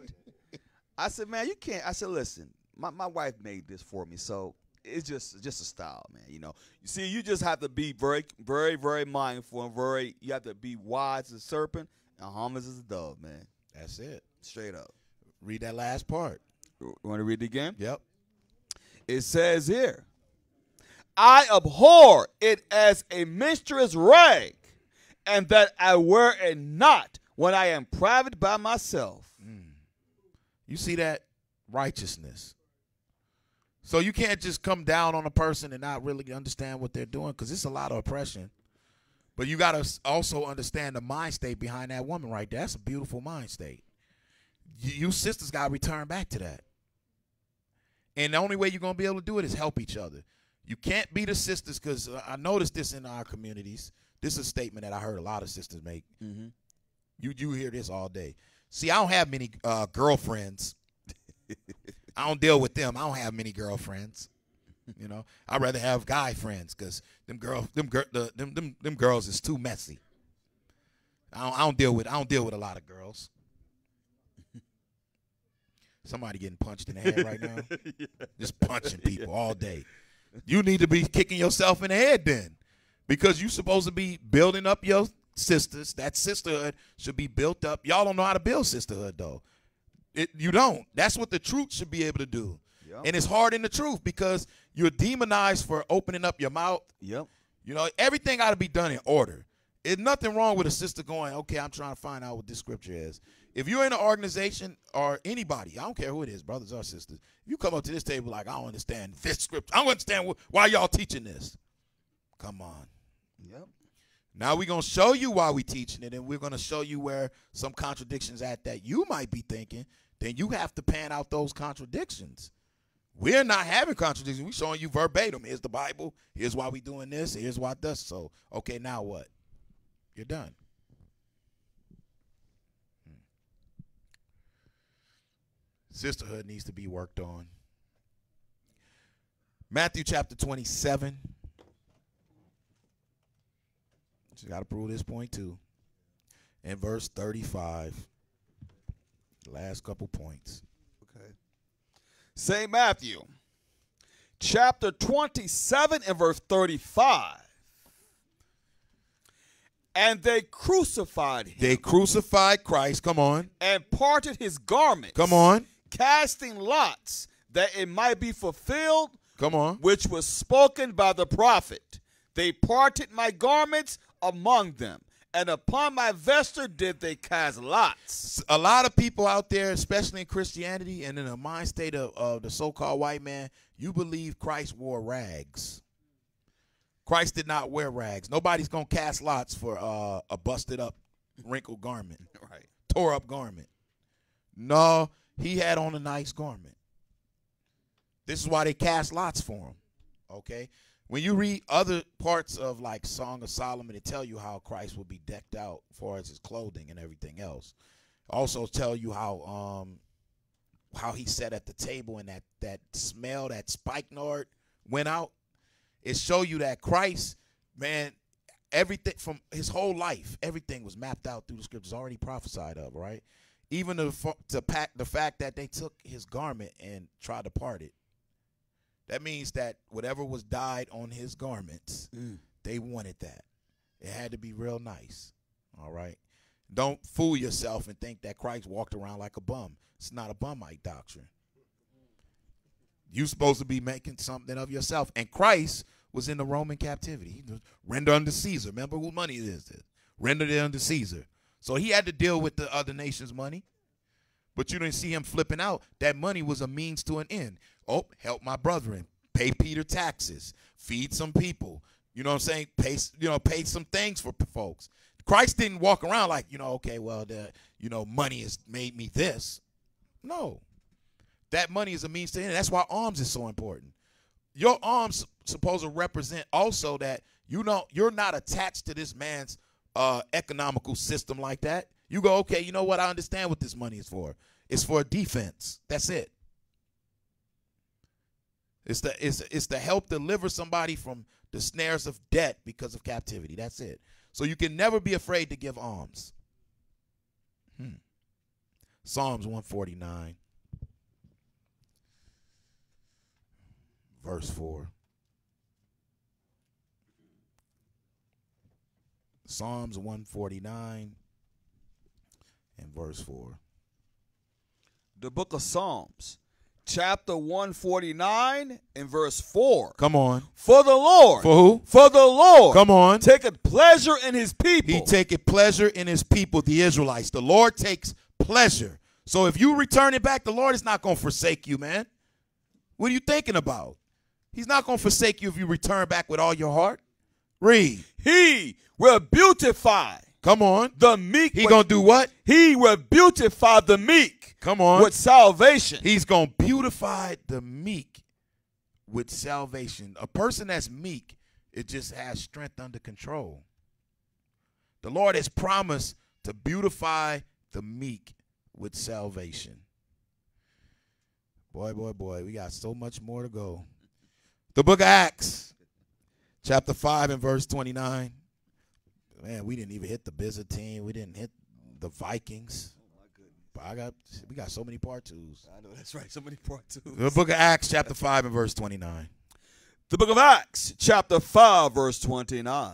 I said, man, you can't. I said, listen, my wife made this for me, so it's just a style, man. You know, you see, you just have to be very, very, very mindful and you have to be wise as a serpent and harmless as a dove, man. That's it. Straight up. Read that last part. You want to read it again? Yep. It says here, I abhor it as a menstruous rag, and that I wear it not when I am private by myself. You see that? Righteousness. So you can't just come down on a person and not really understand what they're doing, because it's a lot of oppression. But you got to also understand the mind state behind that woman right there. That's a beautiful mind state. You sisters got to return back to that. And the only way you're going to be able to do it is help each other. You can't be the sisters, because I noticed this in our communities. This is a statement that I heard a lot of sisters make. Mm-hmm. You hear this all day. See, I don't have many girlfriends. I don't deal with them. I don't have many girlfriends. You know, I'd rather have guy friends, because them girls is too messy. I don't deal with a lot of girls. Somebody getting punched in the head right now. Yeah. Just punching people all day. You need to be kicking yourself in the head then, because you're supposed to be building up your sisters. That sisterhood should be built up. Y'all don't know how to build sisterhood, though. You don't. That's what the truth should be able to do. Yep. And it's hard in the truth, because you're demonized for opening up your mouth. Yep. You know, everything got to be done in order. There's nothing wrong with a sister going, okay, I'm trying to find out what this scripture is. If you're in an organization or anybody, I don't care who it is, brothers or sisters, if you come up to this table like, I don't understand this scripture, I don't understand why y'all teaching this. Come on. Yep. Now we're going to show you why we're teaching it, and we're going to show you where some contradictions at that you might be thinking. Then you have to pan out those contradictions. We're not having contradictions. We're showing you verbatim. Here's the Bible. Here's why we doing this. Here's why it does. So, okay, now what? You're done. Sisterhood needs to be worked on. Matthew chapter 27. Just got to prove this point too. In verse 35. Last couple points. Okay. St. Matthew chapter 27 and verse 35. And they crucified him. They crucified Christ. Come on. And parted his garments. Come on. Casting lots, that it might be fulfilled, come on, which was spoken by the prophet. They parted my garments among them, and upon my vesture did they cast lots. A lot of people out there, especially in Christianity and in the mind state of the so-called white man, you believe Christ wore rags. Christ did not wear rags. Nobody's going to cast lots for a busted up, wrinkled garment, right? Tore up garment. No, he had on a nice garment. This is why they cast lots for him, okay? When you read other parts of like Song of Solomon, it tell you how Christ will be decked out as far as his clothing and everything else. Also tell you how he sat at the table and that smell, that spikenard went out. It show you that Christ, man, everything from his whole life, everything was mapped out through the scriptures, already prophesied of, right? Even the fact that they took his garment and tried to part it. That means that whatever was dyed on his garments, they wanted that. It had to be real nice, all right? Don't fool yourself and think that Christ walked around like a bum. It's not a bumite doctrine. You're supposed to be making something of yourself. And Christ was in the Roman captivity. He was rendered unto Caesar. Remember who money it is? Rendered it unto Caesar. So he had to deal with the other nation's money. But you didn't see him flipping out. That money was a means to an end. Oh, help my brethren. Pay Peter taxes. Feed some people. You know what I'm saying? Pay some things for folks. Christ didn't walk around like, okay, well, money has made me this. No. That money is a means to an end. That's why alms is so important. Your alms supposed to represent also that you're not attached to this man's economical system like that. You go, okay, you know what? I understand what this money is for. It's for defense. That's it. It's to help deliver somebody from the snares of debt because of captivity. That's it. So you can never be afraid to give alms. Psalms 149, verse 4. Psalms 149 and verse 4. The book of Psalms, chapter 149 and verse 4. Come on. For the Lord. For who? For the Lord. Come on. Taketh pleasure in his people. He taketh pleasure in his people, the Israelites. The Lord takes pleasure. So if you return it back, the Lord is not going to forsake you, man. What are you thinking about? He's not going to forsake you if you return back with all your heart. Read. He will beautify. Come on. The meek. He going to do what? He will beautify the meek. Come on. With salvation. He's going to beautify the meek with salvation. A person that's meek, it just has strength under control. The Lord has promised to beautify the meek with salvation. Boy, boy, boy, we got so much more to go. The book of Acts, chapter 5 and verse 29. Man, we didn't even hit the Byzantine. We didn't hit the Vikings. Oh, my goodness. We got so many part twos. I know, that's right, so many part twos. The book of Acts, chapter 5 and verse 29. The book of Acts, chapter 5, verse 29.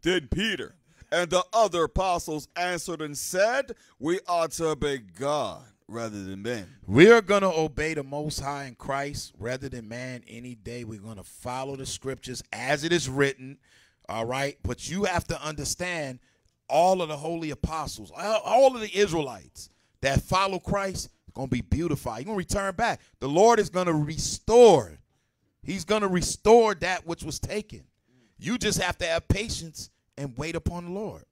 Then Peter and the other apostles answered and said, we ought to obey God rather than men. We are going to obey the Most High in Christ rather than man any day. We're going to follow the scriptures as it is written, all right? But you have to understand all of the holy apostles, all of the Israelites that follow Christ are going to be beautified. You're going to return back. The Lord is going to restore. He's going to restore that which was taken. You just have to have patience and wait upon the Lord.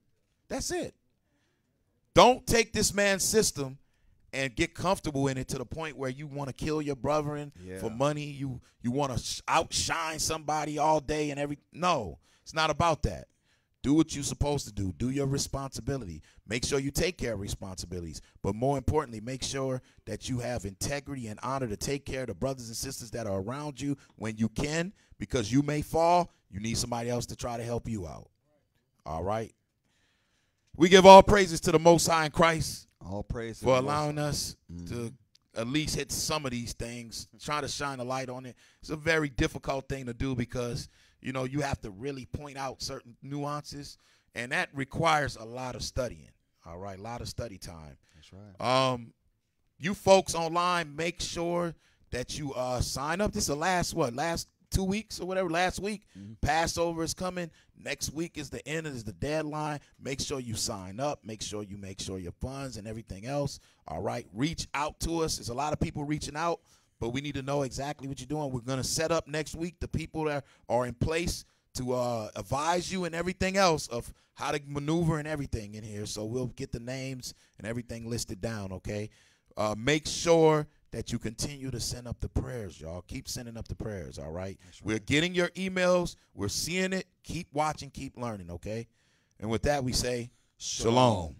That's it. Don't take this man's system and get comfortable in it to the point where you want to kill your brethren for money. You want to outshine somebody all day and every. No, it's not about that. Do what you're supposed to do. Do your responsibility. Make sure you take care of responsibilities. But more importantly, make sure that you have integrity and honor to take care of the brothers and sisters that are around you when you can, because you may fall. You need somebody else to try to help you out. All right? We give all praises to the Most High in Christ. All praise for allowing us to at least hit some of these things, try to shine a light on it. It's a very difficult thing to do because, you know, you have to really point out certain nuances, and that requires a lot of studying, all right, a lot of study time. That's right. You folks online, make sure that you sign up. This is the last 2 weeks or whatever, last week. Passover is coming. Next week is the end, is the deadline. Make sure you sign up. Make sure your funds and everything else. All right, reach out to us. There's a lot of people reaching out, but we need to know exactly what you're doing. We're going to set up next week the people that are in place to advise you and everything else of how to maneuver and everything in here. So we'll get the names and everything listed down, okay? Make sure that you continue to send up the prayers, y'all. Keep sending up the prayers, all right? We're getting your emails. We're seeing it. Keep watching, keep learning, okay? And with that, we say, Shalom.